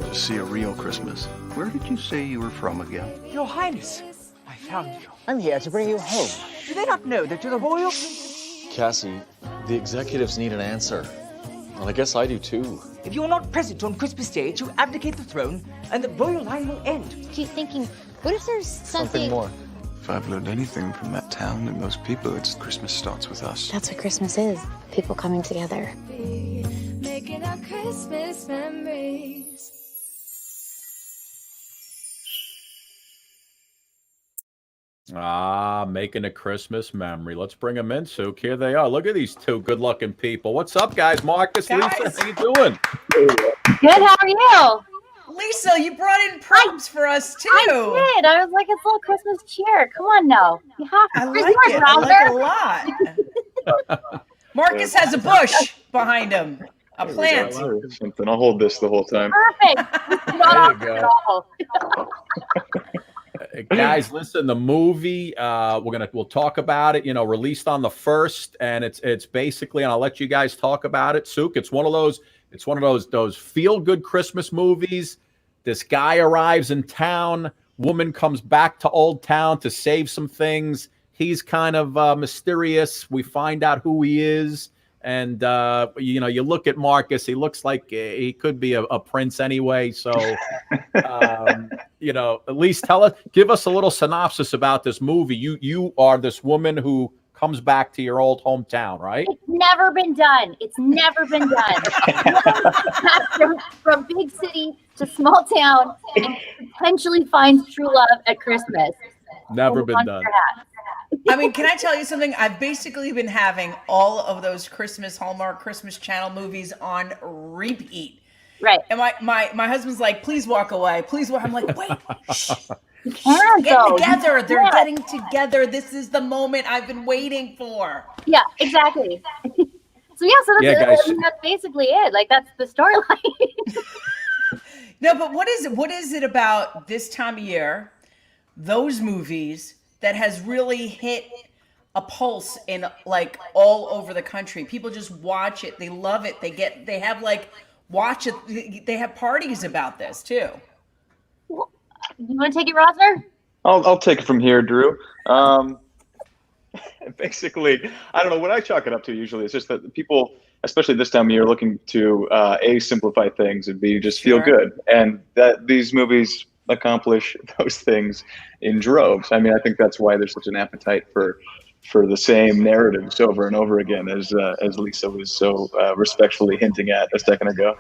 Just see a real Christmas. Where did you say you were from again? Your Highness, I found you. I'm here to bring you home. Do they not know that you're the royal? Cassie, the executives need an answer. Well, I guess I do too. If you're not present on Christmas Day, you abdicate the throne, and the royal line will end. Keep thinking, what if there's something more. If I've learned anything from that town and those people, it's Christmas starts with us. That's what Christmas is. People coming together. Making our Christmas memories. Making a Christmas memory. Let's bring them in, Sook. Here they are. Look at these two good-looking people. What's up, guys? Marcus, Lisa, how you doing? Good, how are you? Lisa, you brought in props for us too. I did. I was like, it's a little Christmas cheer. Come on now. You have to. I like it. I like it a lot. Marcus has a bush behind him. A plant. Something. I'll hold this the whole time. Perfect. There you go. Guys, listen, the movie, we'll talk about it, released on the 1st, and it's basically, and I'll let you guys talk about it. Sook, it's one of those feel-good Christmas movies. This guy arrives in town, woman comes back to Old Town to save some things. He's kind of mysterious. We find out who he is. And, you look at Marcus, he looks like he could be a prince anyway. So, at least give us a little synopsis about this movie. You are this woman who comes back to your old hometown, right? It's never been done. It's never been done. from big city to small town and potentially finds true love at Christmas. Never been done. I mean, can I tell you something? I've basically been having all of those Hallmark Christmas Channel movies on repeat. Right. And my husband's like, please walk away. Please walk. I'm like, wait, shh. Get together. They're getting together. This is the moment I've been waiting for. Yeah, exactly. So that's basically it. Like, that's the storyline. No, but what is it about this time of year, those movies, that has really hit a pulse in like all over the country? People just watch it. They love it. They have watch it. They have parties about this too. You want to take it, Rosner? I'll take it from here, Drew. Basically, I don't know what I chalk it up to. Usually, it's just that people, especially this time of year, are looking to A, simplify things, and B, just feel good, and that these movies accomplish those things in droves. I mean, I think that's why there's such an appetite for the same narratives over and over again, as Lisa was so respectfully hinting at a second ago.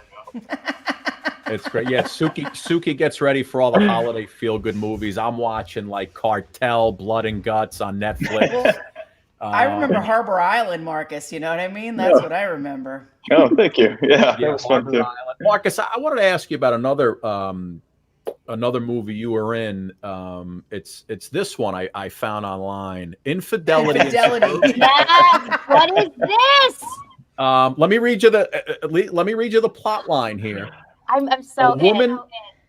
It's great. Yeah, Suki gets ready for all the holiday feel-good movies. I'm watching like Cartel, Blood and Guts on Netflix. Well, I remember Harbor Island, Marcus. You know what I mean? That's what I remember. Oh, thank you. Yeah, that was fun too. Marcus, I wanted to ask you about another movie you were in. It's this one I found online. Infidelity. Yes. What is this? Let me read you the plot line here. I'm so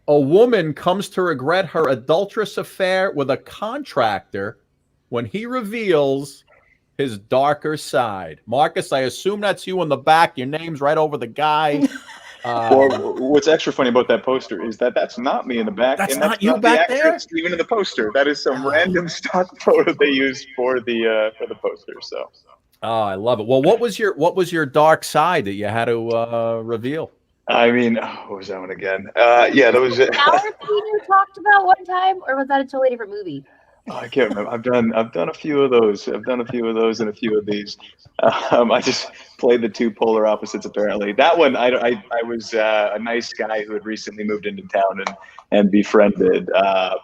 A woman comes to regret her adulterous affair with a contractor when he reveals his darker side. Marcus, I assume that's you in the back. Your name's right over the guy. Well, what's extra funny about that poster is that's not me in the back. That's and not you back there? Even in the poster, that is some random stock photo they used for the poster. So. Oh, I love it. Well, what was your dark side that you had to reveal? I mean, what was that one again? Yeah, that was it. You talked about one time, or was that a totally different movie? Oh, I can't remember. I've done a few of those. I've done a few of those and a few of these. I just played the two polar opposites. Apparently, that one I was a nice guy who had recently moved into town and befriended a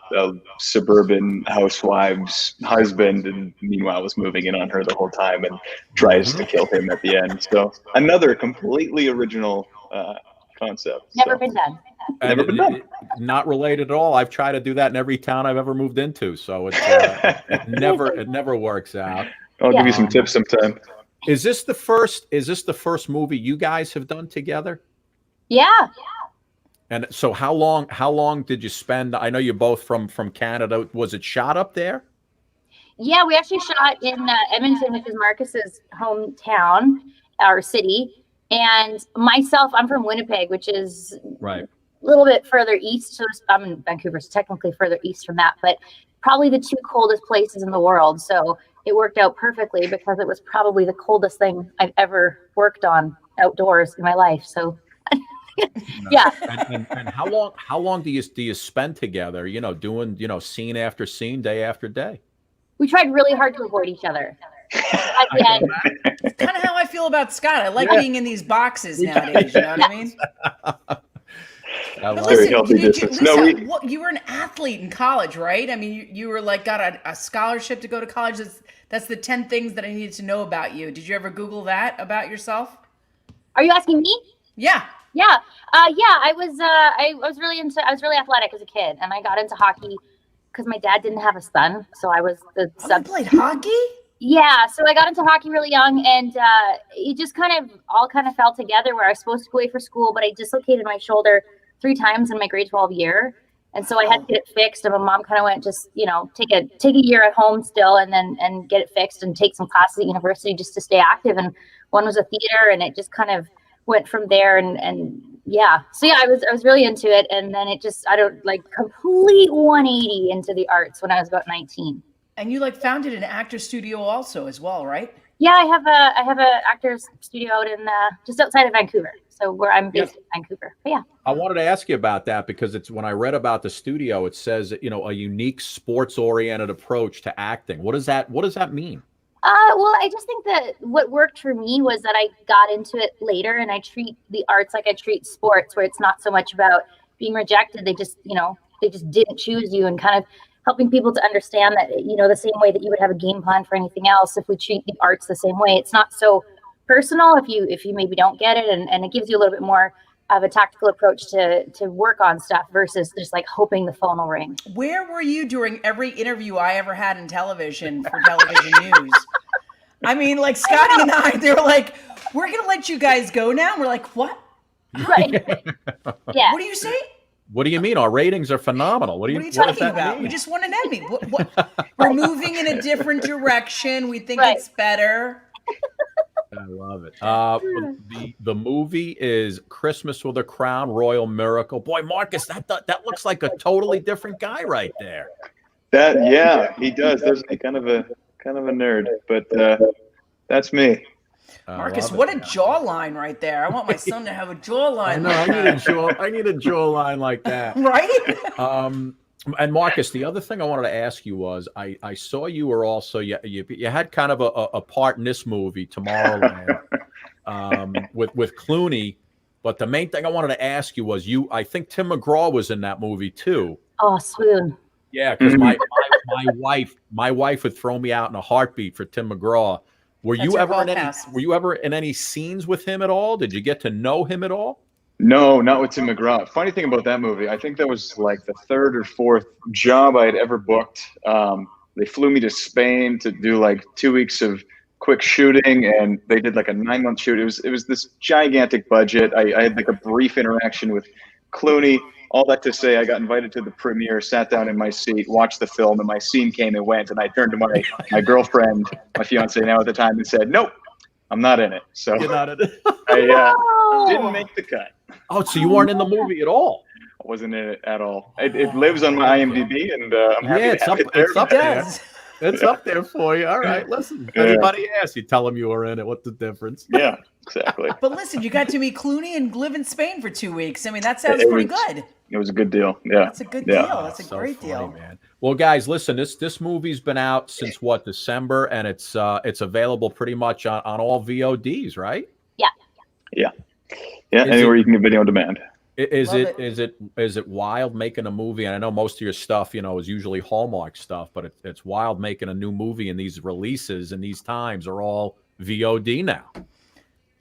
suburban housewife's husband, and meanwhile was moving in on her the whole time and tries to kill him at the end. So another completely original concept. Never been done. Never been done. Not related at all. I've tried to do that in every town I've ever moved into, so it never works out. I'll give you some tips sometime. Is this the first movie you guys have done together? Yeah. And so how long did you spend? I know you're both from Canada. Was it shot up there? Yeah, we actually shot in Edmonton, which is Marcus's hometown, our city. And myself, I'm from Winnipeg, which is right a little bit further east. So I'm in Vancouver, so technically further east from that, but probably the two coldest places in the world. So it worked out perfectly because it was probably the coldest thing I've ever worked on outdoors in my life. So yeah. And how long do you spend together? Doing scene after scene, day after day. We tried really hard to avoid each other. At the end. It's kind of how I feel about Scott. I like being in these boxes nowadays. You know what I mean? But Very healthy distance. Lisa, you were an athlete in college, right? I mean, you were like got a scholarship to go to college. That's the 10 things that I needed to know about you. Did you ever Google that about yourself? Are you asking me? Yeah. Yeah. I was really athletic as a kid, and I got into hockey because my dad didn't have a son, so I was the You played hockey? Yeah, so I got into hockey really young, and it just all fell together where I was supposed to go away for school, but I dislocated my shoulder 3 times in my grade 12 year. And so I had to get it fixed, and my mom kind of went, just, take a year at home still and get it fixed and take some classes at university just to stay active. And one was a theater, and it just kind of went from there. And yeah, so yeah, I was really into it. And then it just, complete 180 into the arts when I was about 19. And you founded an actor studio also as well, right? Yeah, I have a actor's studio out in just outside of Vancouver. So where I'm based in Vancouver. But yeah. I wanted to ask you about that because it's when I read about the studio, it says, a unique sports-oriented approach to acting. What does that mean? Well, I just think that what worked for me was that I got into it later, and I treat the arts like I treat sports, where it's not so much about being rejected. They just didn't choose you, and kind of helping people to understand that, the same way that you would have a game plan for anything else, if we treat the arts the same way, it's not so personal if you maybe don't get it, and it gives you a little bit more of a tactical approach to work on stuff versus just hoping the phone will ring. Where were you during every interview I ever had in television for television news? I mean, Scotty and I, they were like, we're going to let you guys go now. And we're like, what? Right. Yeah. What do you say? What do you mean? Our ratings are phenomenal. What are you talking about? We just won an Emmy. What? We're moving in a different direction. We think it's better. I love it. The movie is Christmas with a Crown, Royal Miracle. Boy, Marcus, that looks like a totally different guy right there. He does. There's kind of a nerd, but that's me. Marcus, what a jawline right there. I want my son to have a jawline. No, I need a jawline like that. Right? And Marcus, the other thing I wanted to ask you was, I saw you were also you had kind of a part in this movie, Tomorrowland, with Clooney. But the main thing I wanted to ask you was, I think Tim McGraw was in that movie too. Oh, swoon. Yeah, because my wife would throw me out in a heartbeat for Tim McGraw. Were you ever in any scenes with him at all? Did you get to know him at all? No, not with Tim McGraw. Funny thing about that movie, I think that was the 3rd or 4th job I had ever booked. They flew me to Spain to do 2 weeks of quick shooting, and they did a 9-month shoot. It was this gigantic budget. I had a brief interaction with Clooney. All that to say, I got invited to the premiere, sat down in my seat, watched the film, and my scene came and went. And I turned to my girlfriend, my fiance now at the time, and said, "Nope, I'm not in it." So you're not in it. I didn't make the cut. Oh, so you weren't in the movie at all? I wasn't in it at all. It lives on my IMDb, and I'm happy to have it there. It's up there. It's up there for you. All right, listen. If anybody asks, you tell them you were in it. What's the difference? Yeah, exactly. But listen, you got to meet Clooney and live in Spain for 2 weeks. I mean, that sounds pretty good. It was a good deal. Yeah, that's a good deal. That's a great deal, man. Well, guys, listen. This movie's been out since December, and it's available pretty much on all VODs, right? Yeah. Anywhere you can get video on demand. Is it wild making a movie? And I know most of your stuff, is usually Hallmark stuff, but it's wild making a new movie, and these releases and these times are all VOD now.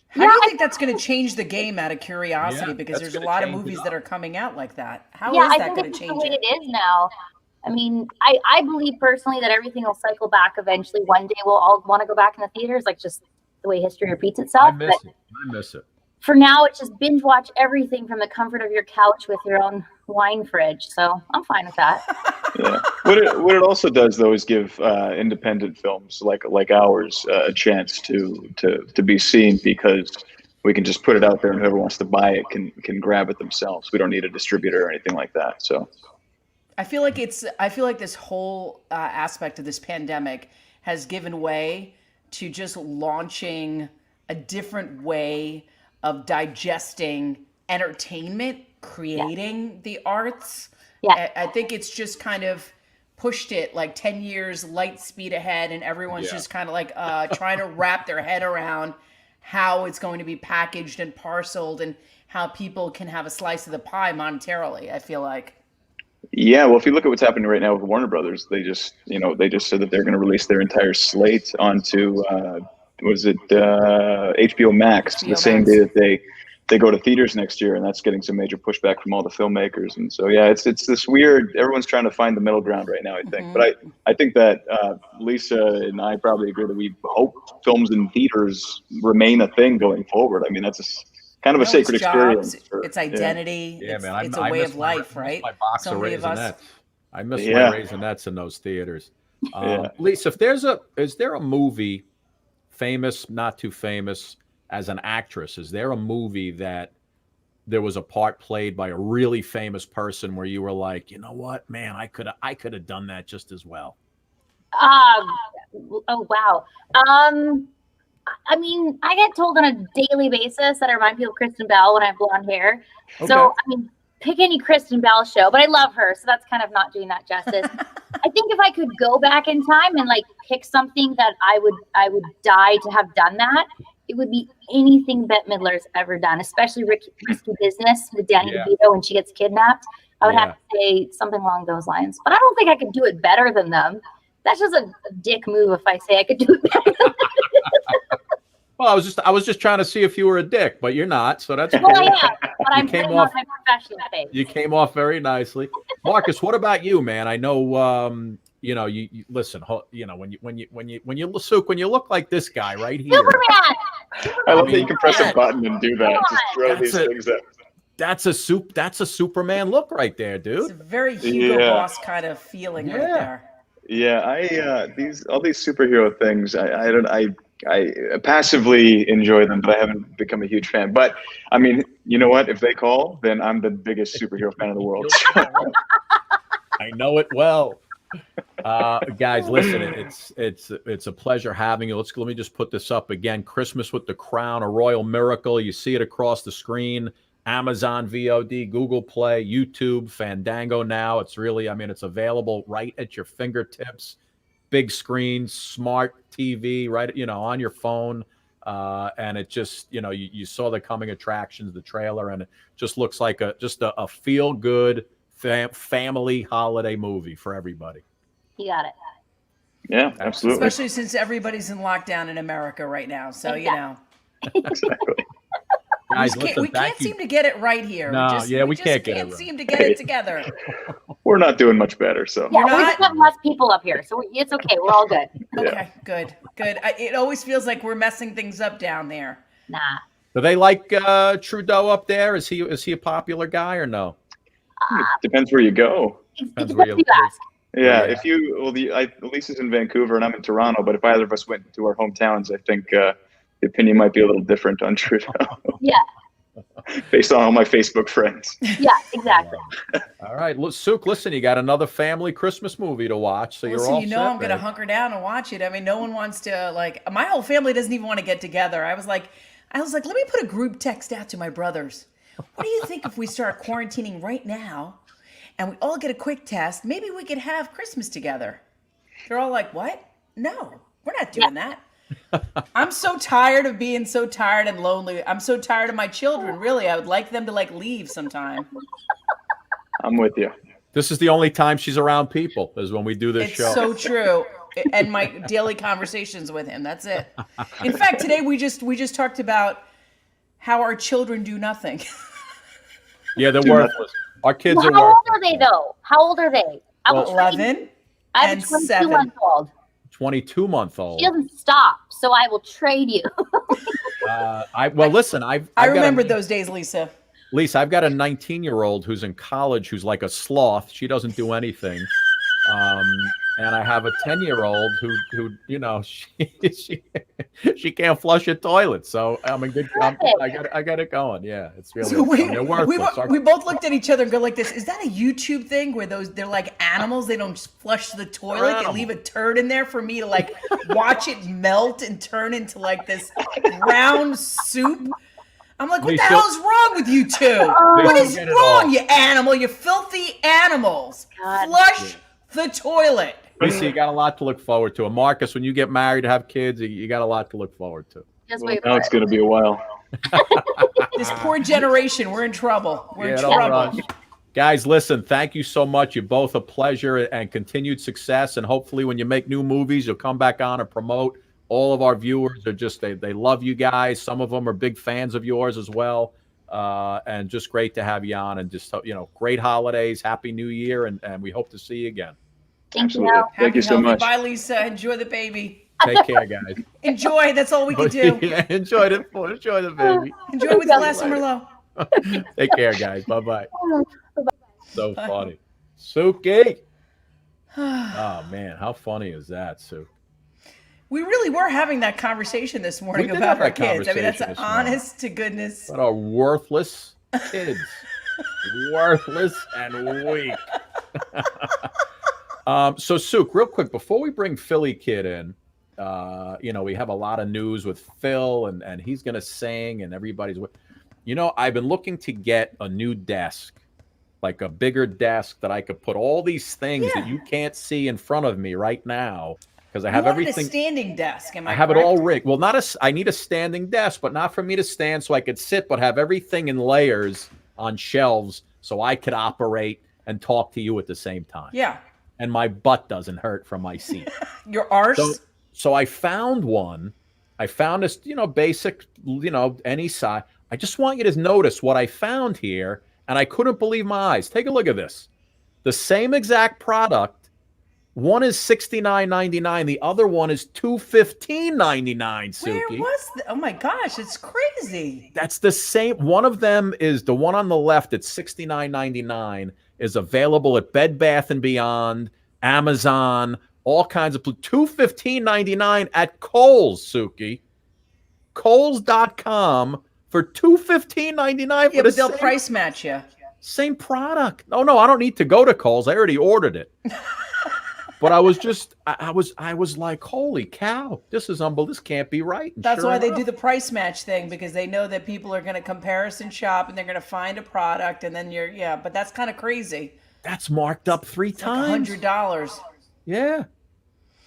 How do you think that's going to change the game out of curiosity? Because there's a lot of movies that are coming out like that. How is that going to change the way it is now? I mean, I believe personally that everything will cycle back eventually. One day we'll all want to go back in the theaters, just the way history repeats itself. I miss it. For now, it's just binge watch everything from the comfort of your couch with your own wine fridge. So I'm fine with that. Yeah. What it also does, though, is give independent films like ours a chance to be seen, because we can just put it out there, and whoever wants to buy it can grab it themselves. We don't need a distributor or anything like that. So I feel like this whole aspect of this pandemic has given way to just launching a different way of digesting entertainment, creating the arts. Yeah. I think it's just kind of pushed it like 10 years light speed ahead, and everyone's Yeah. just kind of like trying to wrap their head around how it's going to be packaged and parceled and how people can have a slice of the pie monetarily, I feel like. Yeah, well, if you look at what's happening right now with Warner Brothers, they just said that they're going to release their entire slate onto HBO Max the same day that they go to theaters next year, and that's getting some major pushback from all the filmmakers. And so, yeah, it's this weird. Everyone's trying to find the middle ground right now, I think. But I think that Lisa and I probably agree that we hope films in theaters remain a thing going forward. I mean, that's kind of a sacred It's jobs, experience. it's identity. Yeah, man. It's a way of life, right? My box So of many of us. Raisinets. I miss Yeah. my Raisinets in those theaters. Yeah. Lisa, is there a movie, famous, not too famous, as an actress? Is there a movie that there was a part played by a really famous person where you were like, you know what, man, I could have done that just as well? Oh wow. I mean, I get told on a daily basis that I remind people of Kristen Bell when I have blonde hair. Okay. So I mean, pick any Kristen Bell show, but I love her, so that's kind of not doing that justice. I think if I could go back in time and like pick something that I would die to have done that, it would be anything Bette Midler's ever done, especially Risky Business with Danny DeVito when she gets kidnapped. I would have to say something along those lines, but I don't think I could do it better than them. That's just a dick move if I say I could do it better than them. Well, I was just trying to see if you were a dick, but you're not, so that's Well, cool. yeah, but I'm putting on my professional face. You came off very nicely, Marcus. What about you, man? I know, you listen. You know, when you look like this guy right here. Superman. I love that you can press a button and do that. Just throw these things up. That's a Superman look right there, dude. It's a very Hugo Boss kind of feeling right there. Yeah, all these superhero things. I passively enjoy them, but I haven't become a huge fan. But I mean, you know what? If they call, then I'm the biggest superhero fan in the world. I know it well. Guys, listen, it's a pleasure having you. Let me just put this up again. Christmas with the Crown, a royal miracle. You see it across the screen. Amazon VOD, Google Play, YouTube, Fandango now. It's really, it's available right at your fingertips. Big screen, smart TV, right, on your phone. And it just, you saw the coming attractions, the trailer, and it just looks like a feel-good family holiday movie for everybody. You got it. Yeah, absolutely. Especially since everybody's in lockdown in America right now. So, Exactly. Guys, we can't seem to get it right here. No, we can't seem to get it together. We're not doing much better, so. Yeah, we just have less people up here, so it's okay. We're all good. Okay, good. It always feels like we're messing things up down there. Nah. Do they like Trudeau up there? Is he a popular guy or no? Depends where you go. Depends where you ask. Yeah, Lisa's in Vancouver and I'm in Toronto, but if either of us went to our hometowns, I think the opinion might be a little different on Trudeau. Yeah. Based on all my Facebook friends. Yeah, exactly. All right, Sook, listen, you got another family Christmas movie to watch, so you're all set. I'm going to hunker down and watch it. I mean, no one wants to, my whole family doesn't even want to get together. I was like, let me put a group text out to my brothers. What do you think if we start quarantining right now and we all get a quick test? Maybe we could have Christmas together. They're all like, what? No, we're not doing that. I'm so tired of being so tired and lonely. I'm so tired of my children, really. I would like them to leave sometime. I'm with you. This is the only time she's around people is when we do this show. It's so true. And my daily conversations with him. That's it. In fact, today we just talked about how our children do nothing. Yeah, they're worthless. Our kids are worthless. How old are they, though? How old are they? 11 I have and a 22 7. month old. 22-month-old. She doesn't stop, so I will trade you. Listen, I remember those days, Lisa. Lisa, I've got a 19-year-old who's in college who's like a sloth. She doesn't do anything. And I have a 10-year-old who she can't flush a toilet. So I got it going. Yeah, it's really they're worthless. We both looked at each other and go like this. Is that a YouTube thing where they're like animals? They don't flush the toilet. They leave a turd in there for me to watch it melt and turn into this round soup. I'm like, what the hell is wrong with you two? What is wrong, you animal? You filthy animals. The toilet. Lisa, you got a lot to look forward to. And Marcus, when you get married, have kids, you got a lot to look forward to. Just Well, wait now for it's it. going to be a while. This poor generation, we're in trouble. We're in don't trouble. rush. Guys, listen, thank you so much. You're both a pleasure and continued success. And hopefully when you make new movies, you'll come back on and promote. All of our viewers are just, they love you guys. Some of them are big fans of yours as well. And just great to have you on, and just, great holidays, Happy New Year. And we hope to see you again. Thank you. Absolutely. Thank you so Healthy. much. Bye, Lisa. Enjoy the baby. Take care, guys. Enjoy. That's all we can do. Yeah, enjoy the baby. Enjoy with a glass of Merlot. Take care, guys. Bye-bye. So funny. Suki. Oh, man. How funny is that, Sue? We really were having that conversation this morning We did about have our that kids. I mean, that's conversation this morning. honest to goodness. What are worthless kids. Worthless and weak. So, Suk, real quick, before we bring Philly Kid in, we have a lot of news with Phil, and he's going to sing, and everybody's... I've been looking to get a new desk, like a bigger desk that I could put all these things that you can't see in front of me right now, because I have everything... a standing desk, am I I have correct? it all rigged. Well, I need a standing desk, but not for me to stand so I could sit, but have everything in layers on shelves so I could operate and talk to you at the same time. Yeah. And my butt doesn't hurt from my seat. Your arse? So I found one. I found this, basic, any size. I just want you to notice what I found here, and I couldn't believe my eyes. Take a look at this. The same exact product. One is $69.99. The other one is $215.99, Suki. Where was oh my gosh, it's crazy. That's the same. One of them is the one on the left at $69.99 is available at Bed Bath & Beyond, Amazon, all kinds of $215.99 at Kohl's, Suki. Kohl's.com for $215.99. Yeah, but they'll price match you. Same product. Oh no, I don't need to go to Kohl's. I already ordered it. But I was just, I was like, holy cow, this is unbelievable. This can't be right. And That's sure why they enough, do the price match thing, because they know that people are going to comparison shop and they're going to find a product, and then but that's kind of crazy. That's marked up three times. $100. Yeah.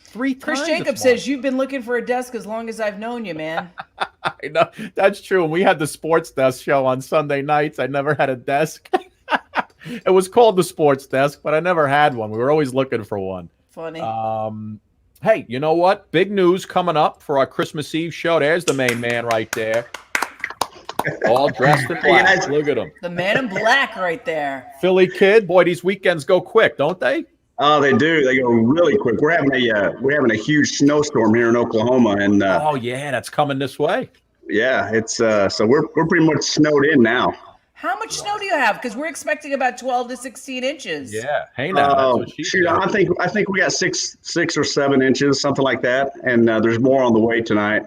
3 times. Chris Jacobs says you've been looking for a desk as long as I've known you, man. I know. That's true. When we had the sports desk show on Sunday nights, I never had a desk. It was called the sports desk, but I never had one. We were always looking for one. Funny. Hey, you know what? Big news coming up for our Christmas Eve show. There's the main man right there. All dressed in black. Look at him. The man in black right there. Philly Kid. Boy, these weekends go quick, don't they? Oh, they do. They go really quick. We're having a huge snowstorm here in Oklahoma, and oh yeah, that's coming this way. Yeah, it's so we're pretty much snowed in now. How much snow do you have? Because we're expecting about 12 to 16 inches. Yeah. Hey now. That's what she Shoot, said. I think we got six or 7 inches, something like that, and there's more on the way tonight.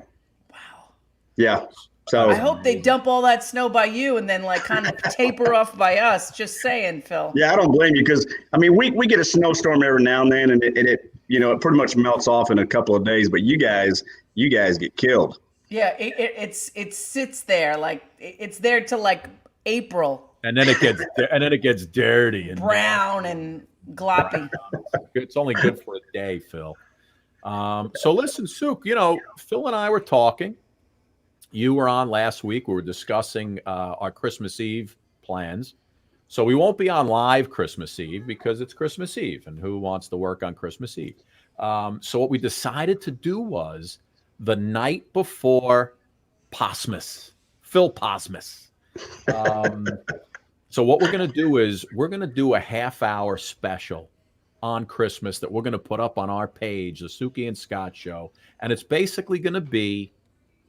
Wow. Yeah. So I hope they dump all that snow by you and then kind of taper off by us. Just saying, Phil. Yeah, I don't blame you, because I mean we get a snowstorm every now and then, and it it pretty much melts off in a couple of days. But you guys get killed. Yeah, it sits there it's there till April. And then it gets dirty and brown and gloppy. It's only good for a day, Phil. So listen, Suk, Phil and I were talking. You were on last week. We were discussing our Christmas Eve plans. So we won't be on live Christmas Eve because it's Christmas Eve, and who wants to work on Christmas Eve? So what we decided to do was the night before Posmus, Phil Posmus. So what we're going to do is we're going to do a half-hour special on Christmas that we're going to put up on our page, the Suki and Scott Show, and it's basically going to be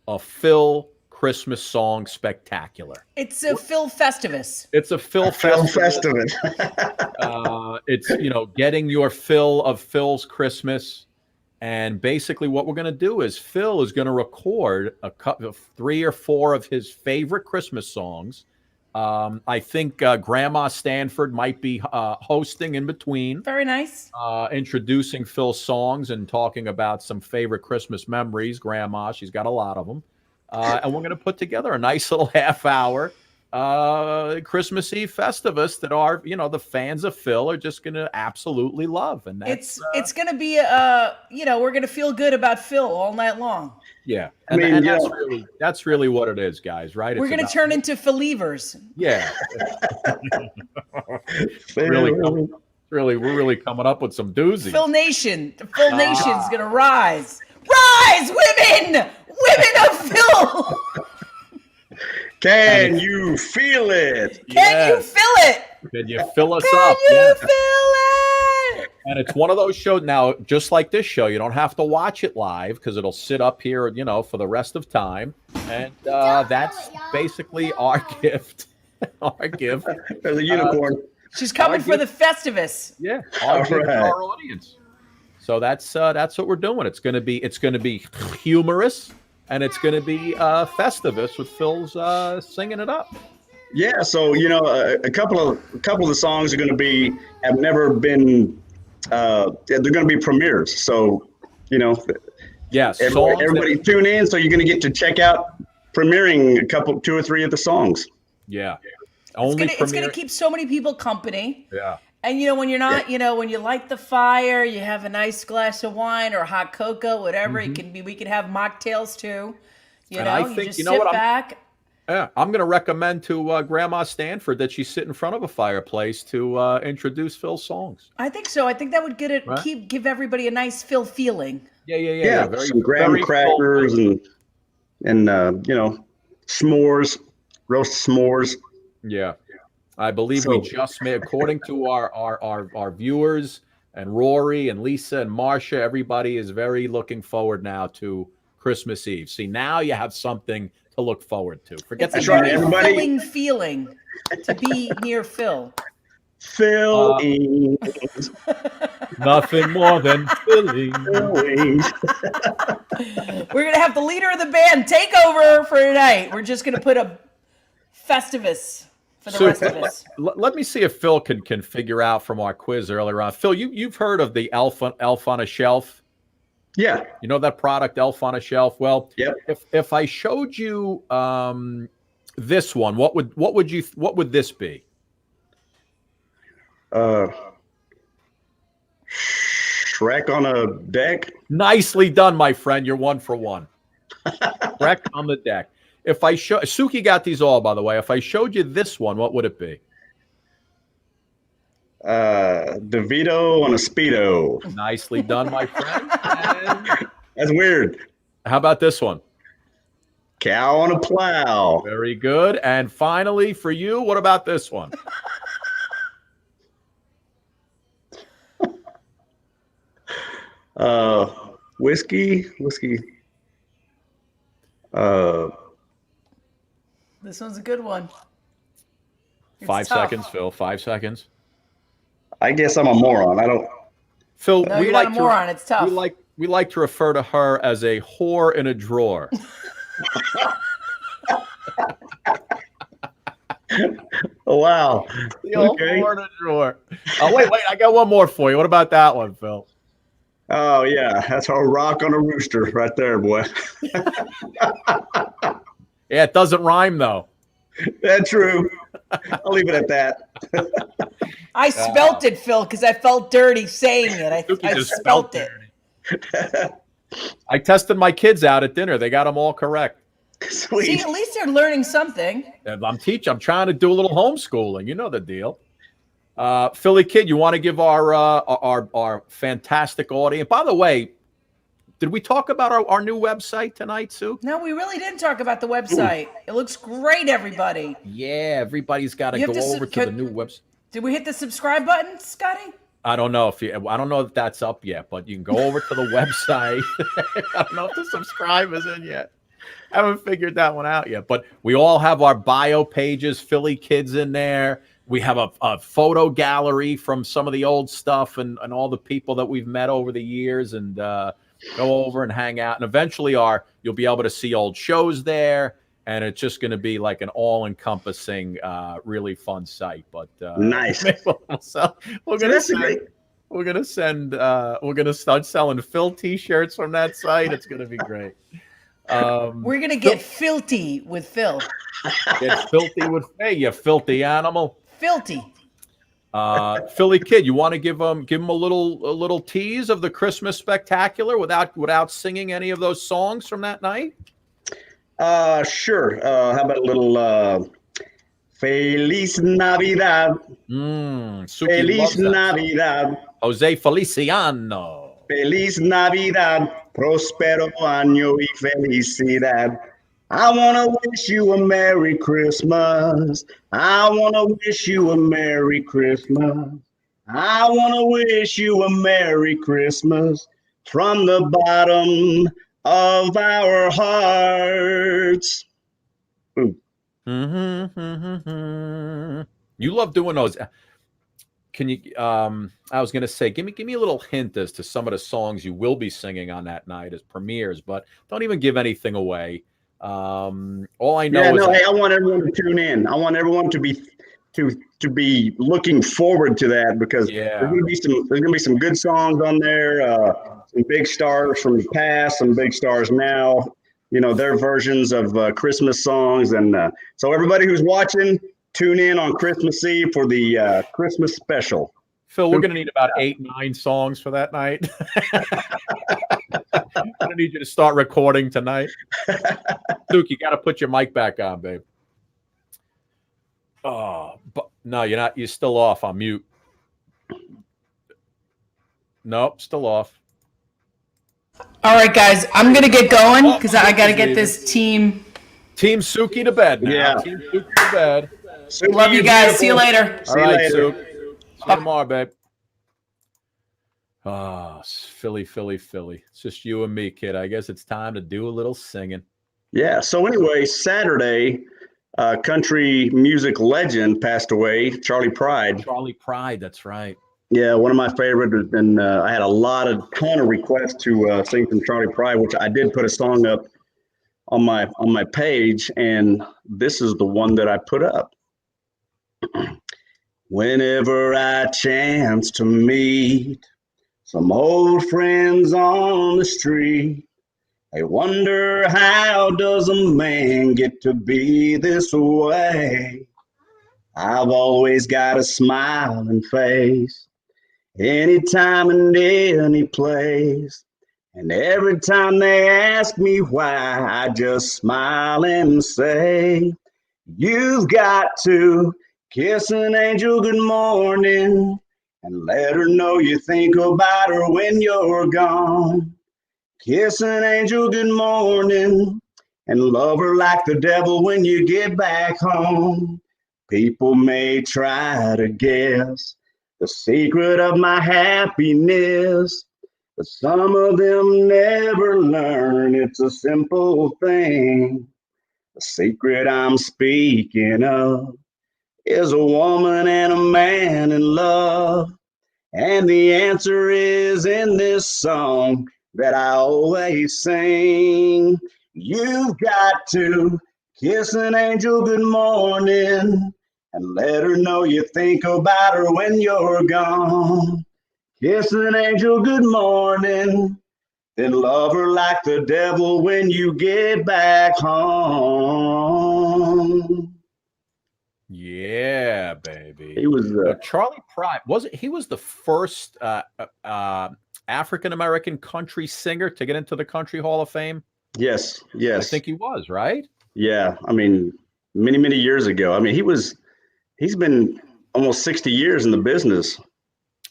a Phil Christmas song spectacular. It's a Phil Festivus. It's a Phil Festivus. It's getting your fill of Phil's Christmas. And basically what we're going to do is Phil is going to record a couple of 3 or 4 of his favorite Christmas songs. I think Grandma Stanford might be hosting in between. Very nice. Introducing Phil's songs and talking about some favorite Christmas memories. Grandma, she's got a lot of them. And we're going to put together a nice little half hour Christmas Eve Festivus that are, the fans of Phil are just going to absolutely love. And that's, it's going to be, we're going to feel good about Phil all night long. yeah. And that's really what it is, guys, right? We're going to turn into Philevers. Yeah. We're really coming up with some doozies. Phil Nation. The Phil Nation's going to rise. Rise, women! Women of Phil! Can you feel it? Can you feel it? Can you fill us Can up? you feel it? And it's one of those shows now, just like this show, you don't have to watch it live because it'll sit up here, for the rest of time. And that's basically our gift. Our gift. There's a unicorn. She's coming for the Festivus. Yeah, our audience. So that's what we're doing. It's gonna be humorous, and it's gonna be Festivus with Phil's singing it up. Yeah, so a couple of the songs are going to have never been. They're going to be premieres. So yes, everybody tune in. So you're going to get to check out premiering 2 or 3 of the songs. Yeah, it's gonna keep so many people company. Yeah. And when you're not, when you light the fire, you have a nice glass of wine or hot cocoa, whatever it can be. We could have mocktails too. I think, you just sit back. I'm going to recommend to Grandma Stanford that she sit in front of a fireplace to introduce Phil's songs. I think so. I think that would give everybody a nice Phil feeling. Yeah. Some graham crackers and s'mores, roast s'mores. Yeah. I believe we just made, according to our viewers and Rory and Lisa and Marcia, everybody is very looking forward now to Christmas Eve. See, now you have something to look forward to. Forget it's a very filling feeling to be near Phil. Phil nothing more than filling. We're gonna have the leader of the band take over for tonight. We're just gonna put a Festivus for the rest of us. Let me see if Phil can figure out from our quiz earlier on. Phil, you've heard of the Elf on a Shelf? Yeah. You know that product, Elf on a Shelf? Well, yep. If I showed you this one, what would this be? Shrek on a deck. Nicely done, my friend. You're 1 for 1. Shrek on the deck. If I show Suki got these all, by the way. If I showed you this one, what would it be? DeVito on a Speedo. Nicely done, my friend. That's weird. How about this one? Cow on a plow. Very good. And finally, for you, what about this one? Whiskey. This one's a good one. It's 5 tough. seconds, Phil. 5 seconds. I guess I'm a moron. I don't. Phil, No, you're not a moron. It's tough. We like to refer to her as a whore in a drawer. Oh, wow. The old whore in a drawer. Oh, wait. I got one more for you. What about that one, Phil? Oh, yeah. That's a rock on a rooster right there, boy. Yeah, it doesn't rhyme, though. That's true. I'll leave it at that. I spelt it, Phil, because I felt dirty saying it. I just spelt it. I tested my kids out at dinner. They got them all correct. Sweet. See, at least they're learning something. I'm trying to do a little homeschooling. You know the deal. Philly Kid, you want to give our fantastic audience. By the way, did we talk about our new website tonight, Sue? No, we really didn't talk about the website. It looks great, everybody. Yeah, everybody's got to go over to the new website. Did we hit the subscribe button, Scotty? I don't know if that's up yet, but you can go over to the website. I don't know if the subscribe is in yet. I haven't figured that one out yet, but we all have our bio pages, Philly Kids in there. We have a photo gallery from some of the old stuff and all the people that we've met over the years, and go over and hang out. And eventually you'll be able to see old shows there, and it's just going to be like an all-encompassing, really fun site. But nice. We're going to start selling Phil t-shirts from that site. It's going to be great. We're gonna get filthy with Phil. Get filthy with hey, you filthy animal. Filthy. Philly Kid, you want to give him a little tease of the Christmas spectacular without singing any of those songs from that night? Sure. How about a little Feliz Navidad? Suki Feliz loves that song. Navidad. Jose Feliciano. Feliz Navidad. Prospero año y felicidad. I want to wish you a Merry Christmas. I want to wish you a Merry Christmas. I want to wish you a Merry Christmas from the bottom of our hearts. You love doing those. Can you? I was going to say, give me a little hint as to some of the songs you will be singing on that night as premieres, but don't even give anything away. All I know is hey, I want everyone to tune in. I want everyone to be looking forward to that because there's gonna be some good songs on there. Some big stars from the past, some big stars now. You know, their versions of Christmas songs, and so everybody who's watching, tune in on Christmas Eve for the Christmas special. Phil, we're going to need about 8-9 songs for that night. I'm going to need you to start recording tonight. Duke, you got to put your mic back on, babe. Oh, but no, you're not. You're still off on mute. Nope, still off. All right, guys, I'm going to get going because I got to get this team Suki to bed now. Yeah. Team Suki to bed. Suki, love you guys. See you later. All right, Suki. See you tomorrow, babe. Philly. It's just you and me, kid. I guess it's time to do a little singing. Yeah. So anyway, Saturday, country music legend passed away, Charlie Pride. Charlie Pride, that's right. Yeah, one of my favorite, and I had a ton of requests to sing from Charlie Pride, which I did put a song up on my page, and this is the one that I put up. Whenever I chance to meet some old friends on the street, I wonder how does a man get to be this way? I've always got a smiling face, anytime and any place. And every time they ask me why, I just smile and say, you've got to kiss an angel good morning and let her know you think about her when you're gone. Kiss an angel good morning and love her like the devil when you get back home. People may try to guess the secret of my happiness, but some of them never learn it's a simple thing. The secret I'm speaking of is a woman and a man in love. And the answer is in this song that I always sing. You've got to kiss an angel good morning and let her know you think about her when you're gone. Kiss an angel good morning, then love her like the devil when you get back home. Yeah, baby. He was Charlie Pride. He was the first African American country singer to get into the Country Hall of Fame? Yes. I think he was, right? Yeah. I mean, many years ago. I mean, he's been almost 60 years in the business.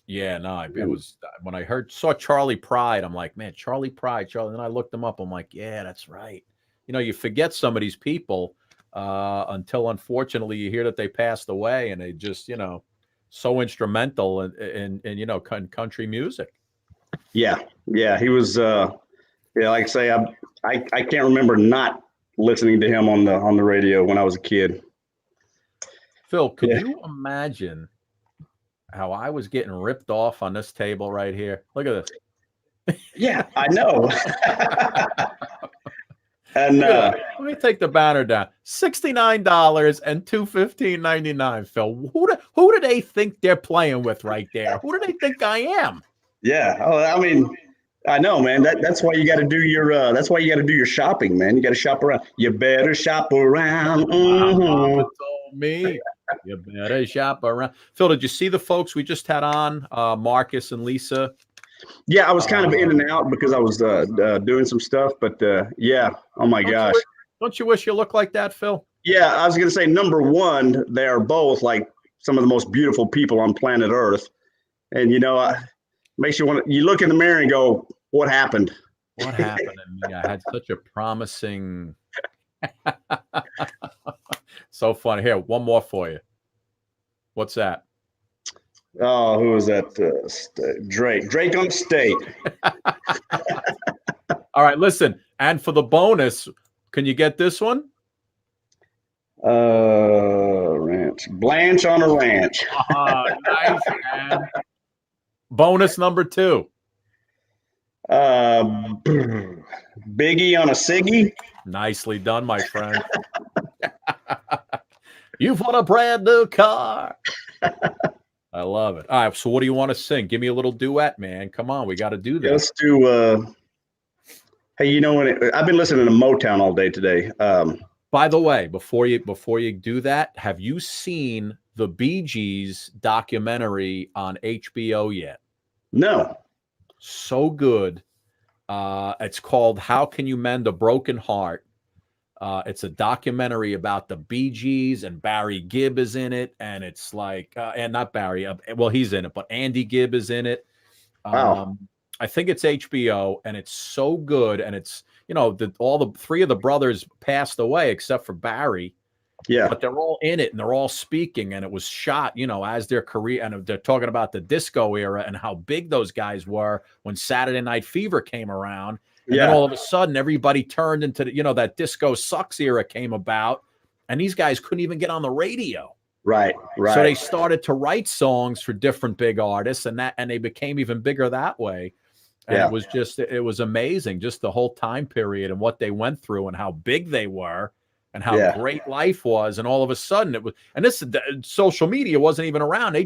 Yeah, no, it was when I saw Charlie Pride, I'm like, man, Charlie Pride. And then I looked him up. I'm like, yeah, that's right. You know, you forget some of these people until unfortunately you hear that they passed away, and they just, you know, so instrumental in you know, country music. Yeah. He was like I say, I can't remember not listening to him on the radio when I was a kid. Phil, could you imagine how I was getting ripped off on this table right here? Look at this. Yeah, I know. And let me take the banner down. $69 and $215.99. Phil, who do they think they're playing with right there? Who do they think I am? Yeah. Oh, I mean, I know, man. That's why you got to do your shopping, man. You got to shop around. You better shop around. My mama told me you better shop around. Phil, did you see the folks we just had on, Marcus and Lisa? Yeah, I was kind of in and out because I was doing some stuff, but yeah. Oh my gosh. Don't you wish you looked like that, Phil? Yeah, I was gonna say, number one, they are both like some of the most beautiful people on planet Earth, and makes you want to. You look in the mirror and go, "What happened? What happened to me? I had such a promising." So funny. Here, one more for you. What's that? Oh, who was that? Drake. Drake on state. All right, listen. And for the bonus, can you get this one? Ranch. Blanche on a ranch. Nice, man. Bonus number 2. Biggie on a ciggy. Nicely done, my friend. You've won a brand new car. I love it. All right, so what do you want to sing? Give me a little duet, man. Come on, we got to do this. Let's do. Hey, I've been listening to Motown all day today. By the way, before you do that, have you seen the Bee Gees documentary on HBO yet? No. So good. It's called How Can You Mend a Broken Heart? It's a documentary about the Bee Gees, and Barry Gibb is in it, and it's like, and not Barry, well, he's in it, but Andy Gibb is in it. Wow. I think it's HBO, and it's so good, and it's, all the 3 of the brothers passed away except for Barry. Yeah. But they're all in it, and they're all speaking, and it was shot, as their career, and they're talking about the disco era and how big those guys were when Saturday Night Fever came around. And then all of a sudden, everybody turned into that disco sucks era came about, and these guys couldn't even get on the radio. Right. So they started to write songs for different big artists, and they became even bigger that way. And it was amazing, just the whole time period and what they went through and how big they were and how great life was. And all of a sudden it was, and social media wasn't even around.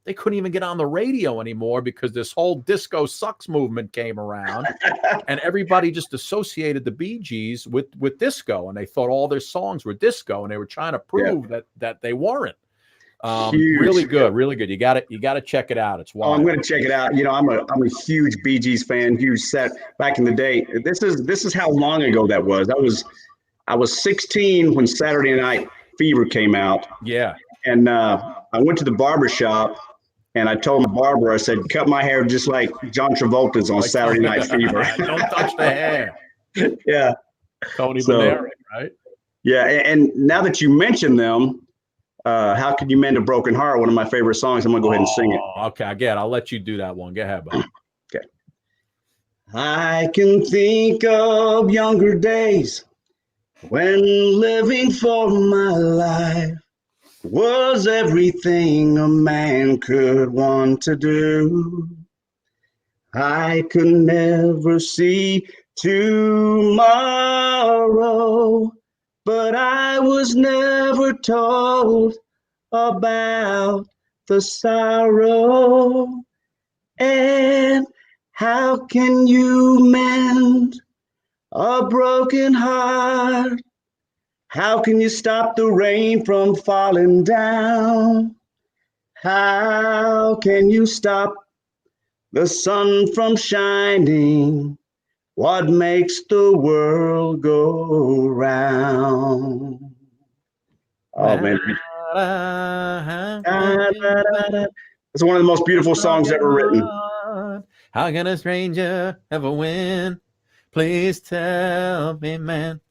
They couldn't even get on the radio anymore because this whole disco sucks movement came around and everybody just associated the Bee Gees with disco. And they thought all their songs were disco, and they were trying to prove that they weren't. Really good. You got to check it out. It's wild. I'm going to check it out. I'm a huge Bee Gees fan, huge set back in the day. This is how long ago that was. I was 16 when Saturday Night Fever came out. Yeah. And I went to the barber shop, and I told my barber, I said, cut my hair just like John Travolta's on Saturday Night Fever. Don't touch the hair. Yeah. Tony Butera, right? Yeah. And now that you mention them, How Can You Mend a Broken Heart? One of my favorite songs. I'm gonna go ahead and sing it. Okay, I get it. I'll let you do that one. Go ahead, buddy. Okay. I can think of younger days when living for my life was everything a man could want to do. I could never see tomorrow, but I was never told about the sorrow. And how can you mend a broken heart? How can you stop the rain from falling down? How can you stop the sun from shining? What makes the world go round? Oh, man. It's one of the most beautiful songs ever written. How can a stranger ever win? Please tell me, man.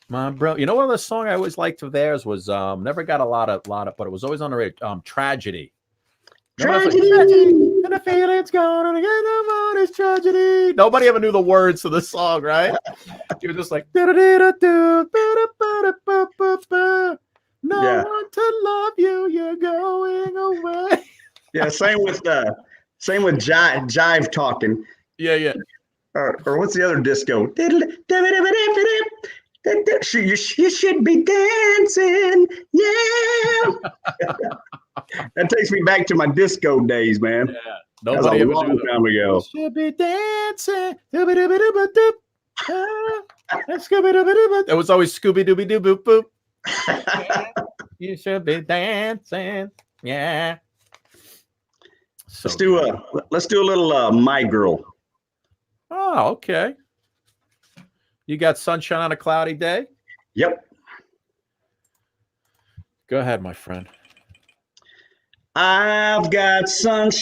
My bro. You know what, the song I always liked of theirs was never got a lot of, but it was always on the radio. Tragedy. Tragedy. And I feel it's gonna get on this tragedy. Nobody ever knew the words to the song, right? You were just like, no one to love you, you're going away. Yeah, same with jive talking. Yeah. Or what's the other disco? You should be dancing, yeah. That takes me back to my disco days, man. Nobody That ever was a long knew time ago. that. Should be dancing. Dooby-dooby-dooby-doop. Scooby-dooby-dooby. It was always Scooby-Dooby-Doo boop boop. Yeah, you should be dancing. Yeah. So Let's do a little My Girl. Oh, okay. You got sunshine on a cloudy day? Yep. Go ahead, my friend. I've got sunshine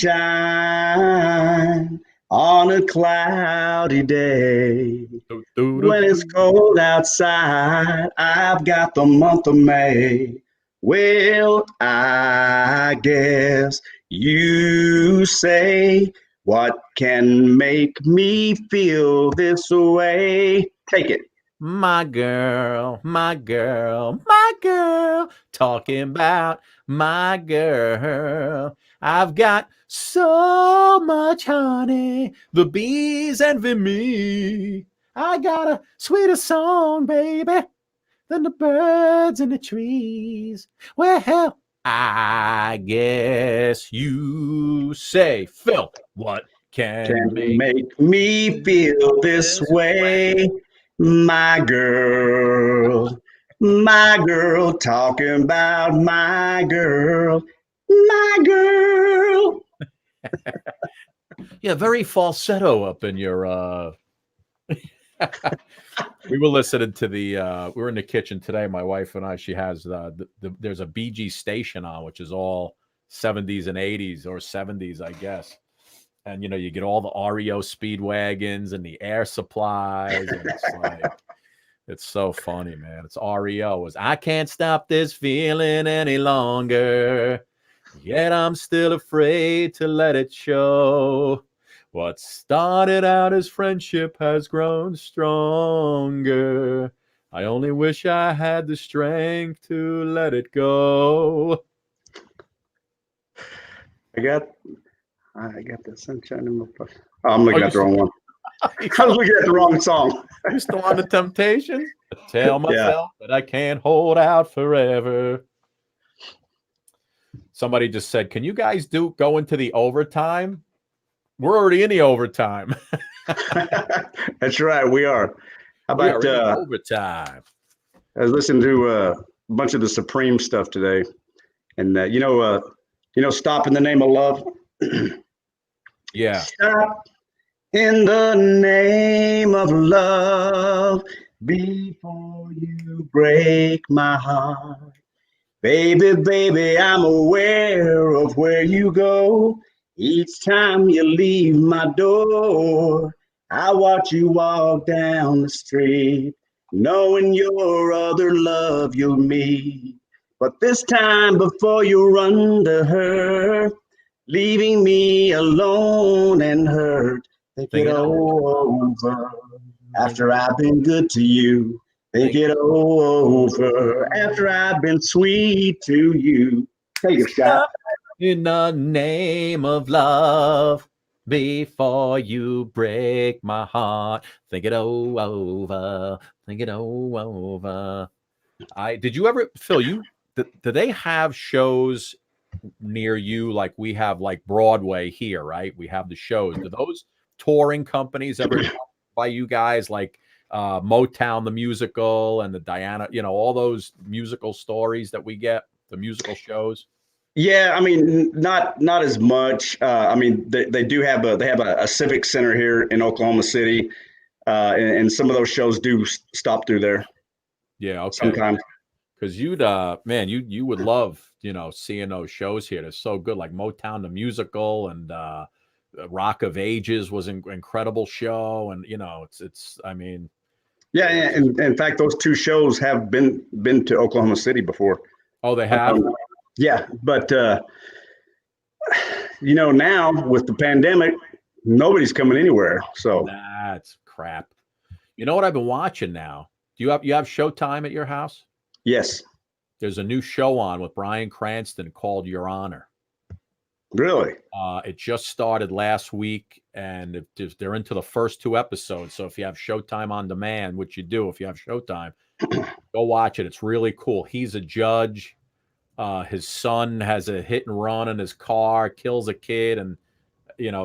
on a cloudy day. When it's cold outside, I've got the month of May. Well, I guess you say, what can make me feel this way? Take it. My girl, talking about my girl. I've got so much honey, the bees envy me. I got a sweeter song, baby, than the birds in the trees. Well, I guess you say, Phil, what can make me feel this way? My girl, talking about my girl, my girl. Yeah, very falsetto up in your We were listening to the we were in the kitchen today, my wife and I. She has there's a BG station on, which is all 70s and 80s or 70s, I guess. And you get all the REO Speedwagons and the Air Supplies, and it's like it's so funny, man. It's REO. Is I can't stop this feeling any longer, yet I'm still afraid to let it show. What started out as friendship has grown stronger. I only wish I had the strength to let it go. I got the sunshine in my pocket. Oh, I'm looking at the wrong one. I was looking at the wrong song. You still on the Temptations? I tell myself that I can't hold out forever. Somebody just said, "Can you guys go into the overtime?" We're already in the overtime. That's right, we are. How about overtime? I was listening to a bunch of the Supreme stuff today, and "Stop in the Name of Love." Yeah. Stop in the name of love before you break my heart. Baby, baby, I'm aware of where you go. Each time you leave my door, I watch you walk down the street, knowing your other love you'll meet. But this time before you run to her, leaving me alone and hurt, think it over. After I've been good to you, think it over. After I've been sweet to you. Take a shot. In the name of love, before you break my heart, think it over. Think it over. Did you ever, Phil? Do they have shows near you like we have, like Broadway here, right? We have the shows. Do those touring companies ever come by you guys, like Motown the musical and the Diana, all those musical stories that we get, the musical shows? Yeah, I mean, not as much. I mean, they do have a civic center here in Oklahoma City, and some of those shows do stop through there. Yeah, okay. Sometimes. Because you'd you would love seeing those shows here. They're so good, like Motown the musical and Rock of Ages was an incredible show, and it's I mean, yeah, and in fact, those two shows have been to Oklahoma City before. Oh, they have. Yeah, but now with the pandemic, nobody's coming anywhere. So that's crap. You know what I've been watching now? Do you have Showtime at your house? Yes. There's a new show on with Bryan Cranston called Your Honor. Really? It just started last week, and they're into the first 2 episodes. So if you have Showtime on demand, which you do if you have Showtime, go watch it. It's really cool. He's a judge. His son has a hit and run in his car, kills a kid, and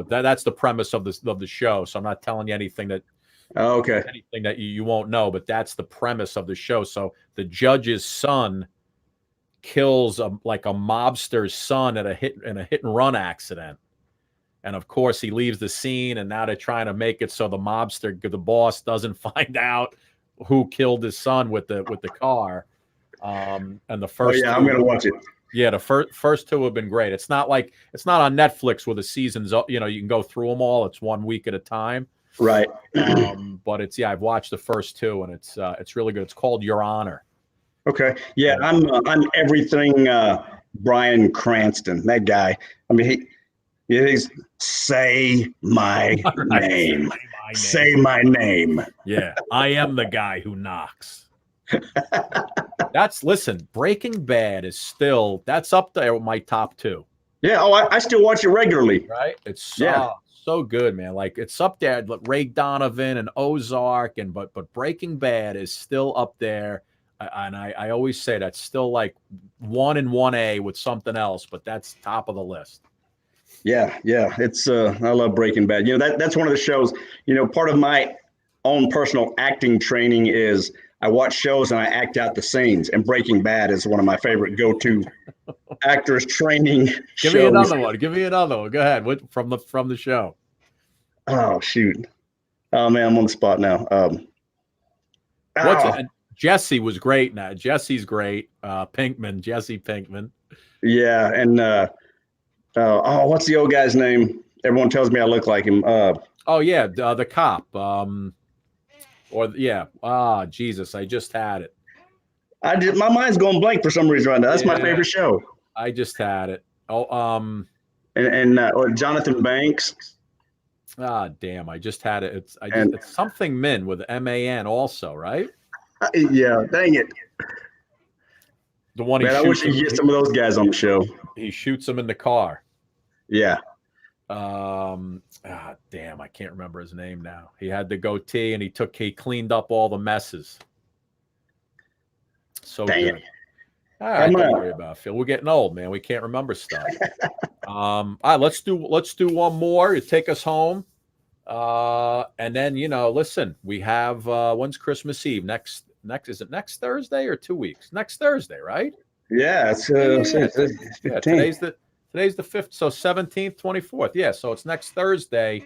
that's the premise of the show. So I'm not telling you anything that you won't know, but that's the premise of the show. So the judge's son kills a mobster's son in a hit and run accident. And of course he leaves the scene, and now they're trying to make it so the boss doesn't find out who killed his son with the car. And the first I'm going to watch it. Yeah, the first two have been great. It's not on Netflix where the seasons, you can go through them all. It's 1 week at a time. Right. But I've watched the first two, and it's really good. It's called Your Honor. Okay. Yeah, I'm everything Bryan Cranston, that guy. I mean, he's say my name. Say my name. Yeah, I am the guy who knocks. Listen, Breaking Bad is still, that's up there with my top 2. Yeah, I still watch it regularly. Right? It's so good, man. Like, it's up there, Ray Donovan and Ozark, but Breaking Bad is still up there. And I always say that's still like 1 and 1A with something else, but that's top of the list. Yeah. It's I love Breaking Bad. That's one of the shows, part of my own personal acting training is I watch shows and I act out the scenes, and Breaking Bad is one of my favorite go-to actors training shows. Give me another one. Go ahead. What from the show? Oh shoot. Oh man, I'm on the spot now. Jesse was great. Now Jesse's great. Jesse Pinkman. Yeah, and what's the old guy's name? Everyone tells me I look like him. The cop. Jesus, I just had it. I did. My mind's going blank for some reason right now. That's my favorite show. I just had it. And Jonathan Banks. Damn! I just had it. It's something Min with MAN also, right? Yeah, dang it. The one I wish you could get some of those guys on the show. He shoots him in the car. Yeah. Damn, I can't remember his name now. He had the goatee and he cleaned up all the messes. So dang good. All right, don't worry about it, Phil. We're getting old, man. We can't remember stuff. All right, let's do one more. You take us home. And then, listen, we have when's Christmas Eve? Next is it next Thursday or 2 weeks? Next Thursday, right? Yeah, it's Today's the 5th, so 17th, 24th. Yeah, so it's next Thursday.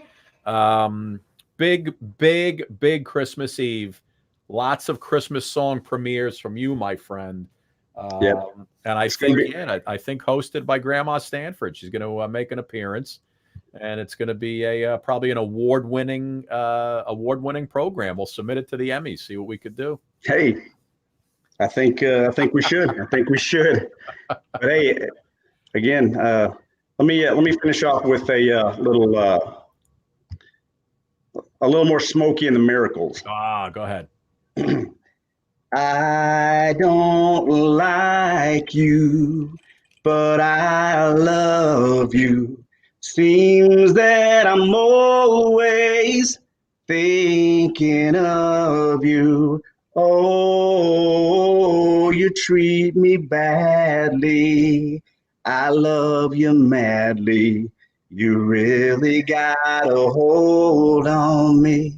Big Christmas Eve. Lots of Christmas song premieres from you, my friend. And I think hosted by Grandma Stanford. She's going to make an appearance, and it's going to be probably an award-winning program. We'll submit it to the Emmys, see what we could do. Hey, I think we should. But hey. Again, let me finish off with a little more Smokey and the Miracles. Go ahead. I don't like you, but I love you. Seems that I'm always thinking of you. Oh, you treat me badly. I love you madly. You really got a hold on me.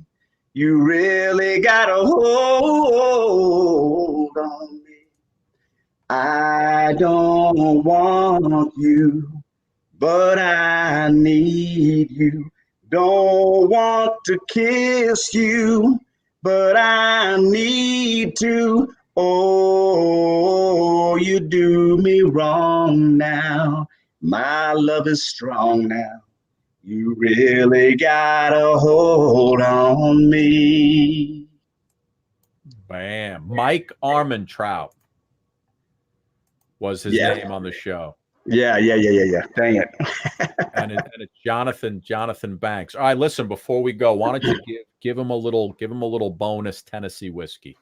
You really got a hold on me. I don't want you, but I need you. Don't want to kiss you, but I need to. Oh, you do me wrong now. My love is strong now. You really got a hold on me. Bam. Mike Armentrout was his name on the show. Yeah. Dang it. and it's Jonathan Banks. All right, listen, before we go, why don't you give him a little bonus Tennessee whiskey?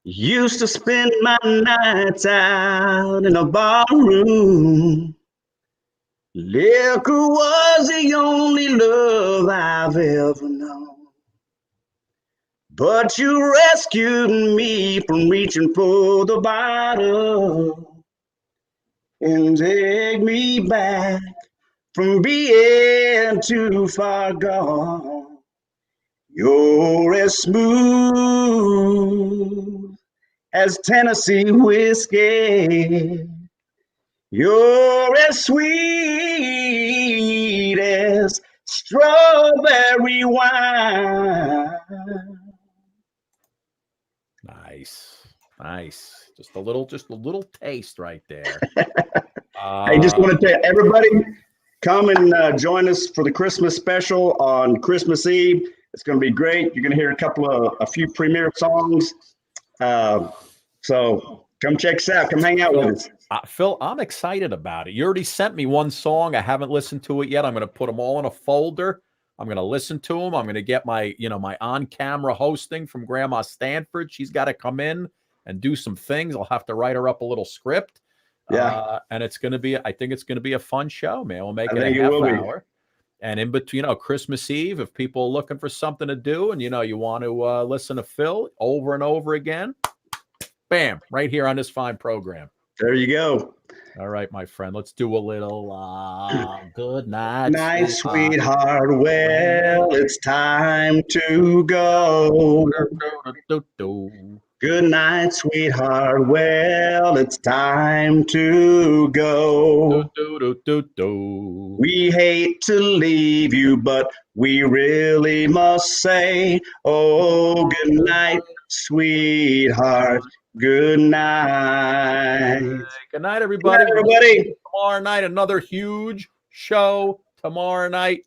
Used to spend my nights out in a bar room. Liquor was the only love I've ever known. But you rescued me from reaching for the bottle and take me back from being too far gone. You're as smooth as Tennessee whiskey. You're as sweet as strawberry wine. Nice. Just a little taste right there. I just want to tell everybody, come and join us for the Christmas special on Christmas Eve. It's going to be great. You're going to hear a few premiere songs. So come check us out. Come hang out with us. Phil, I'm excited about it. You already sent me one song. I haven't listened to it yet. I'm going to put them all in a folder. I'm going to listen to them. I'm going to get my on-camera hosting from Grandma Stanford. She's got to come in and do some things. I'll have to write her up a little script. Yeah. And it's going to be, I think it's going to be a fun show, man. We'll make it I a think it half will be. hour. And in between, Christmas Eve, if people are looking for something to do and, you want to listen to Phil over and over again, bam, right here on this fine program. There you go. All right, my friend, let's do a little good night. Night, sweetheart. Well, it's time to go. Good night, sweetheart. Well, it's time to go. We hate to leave you, but we really must say, oh, good night, sweetheart. Good night. Good night, everybody. Good night, everybody. Tomorrow night, another huge show tomorrow night.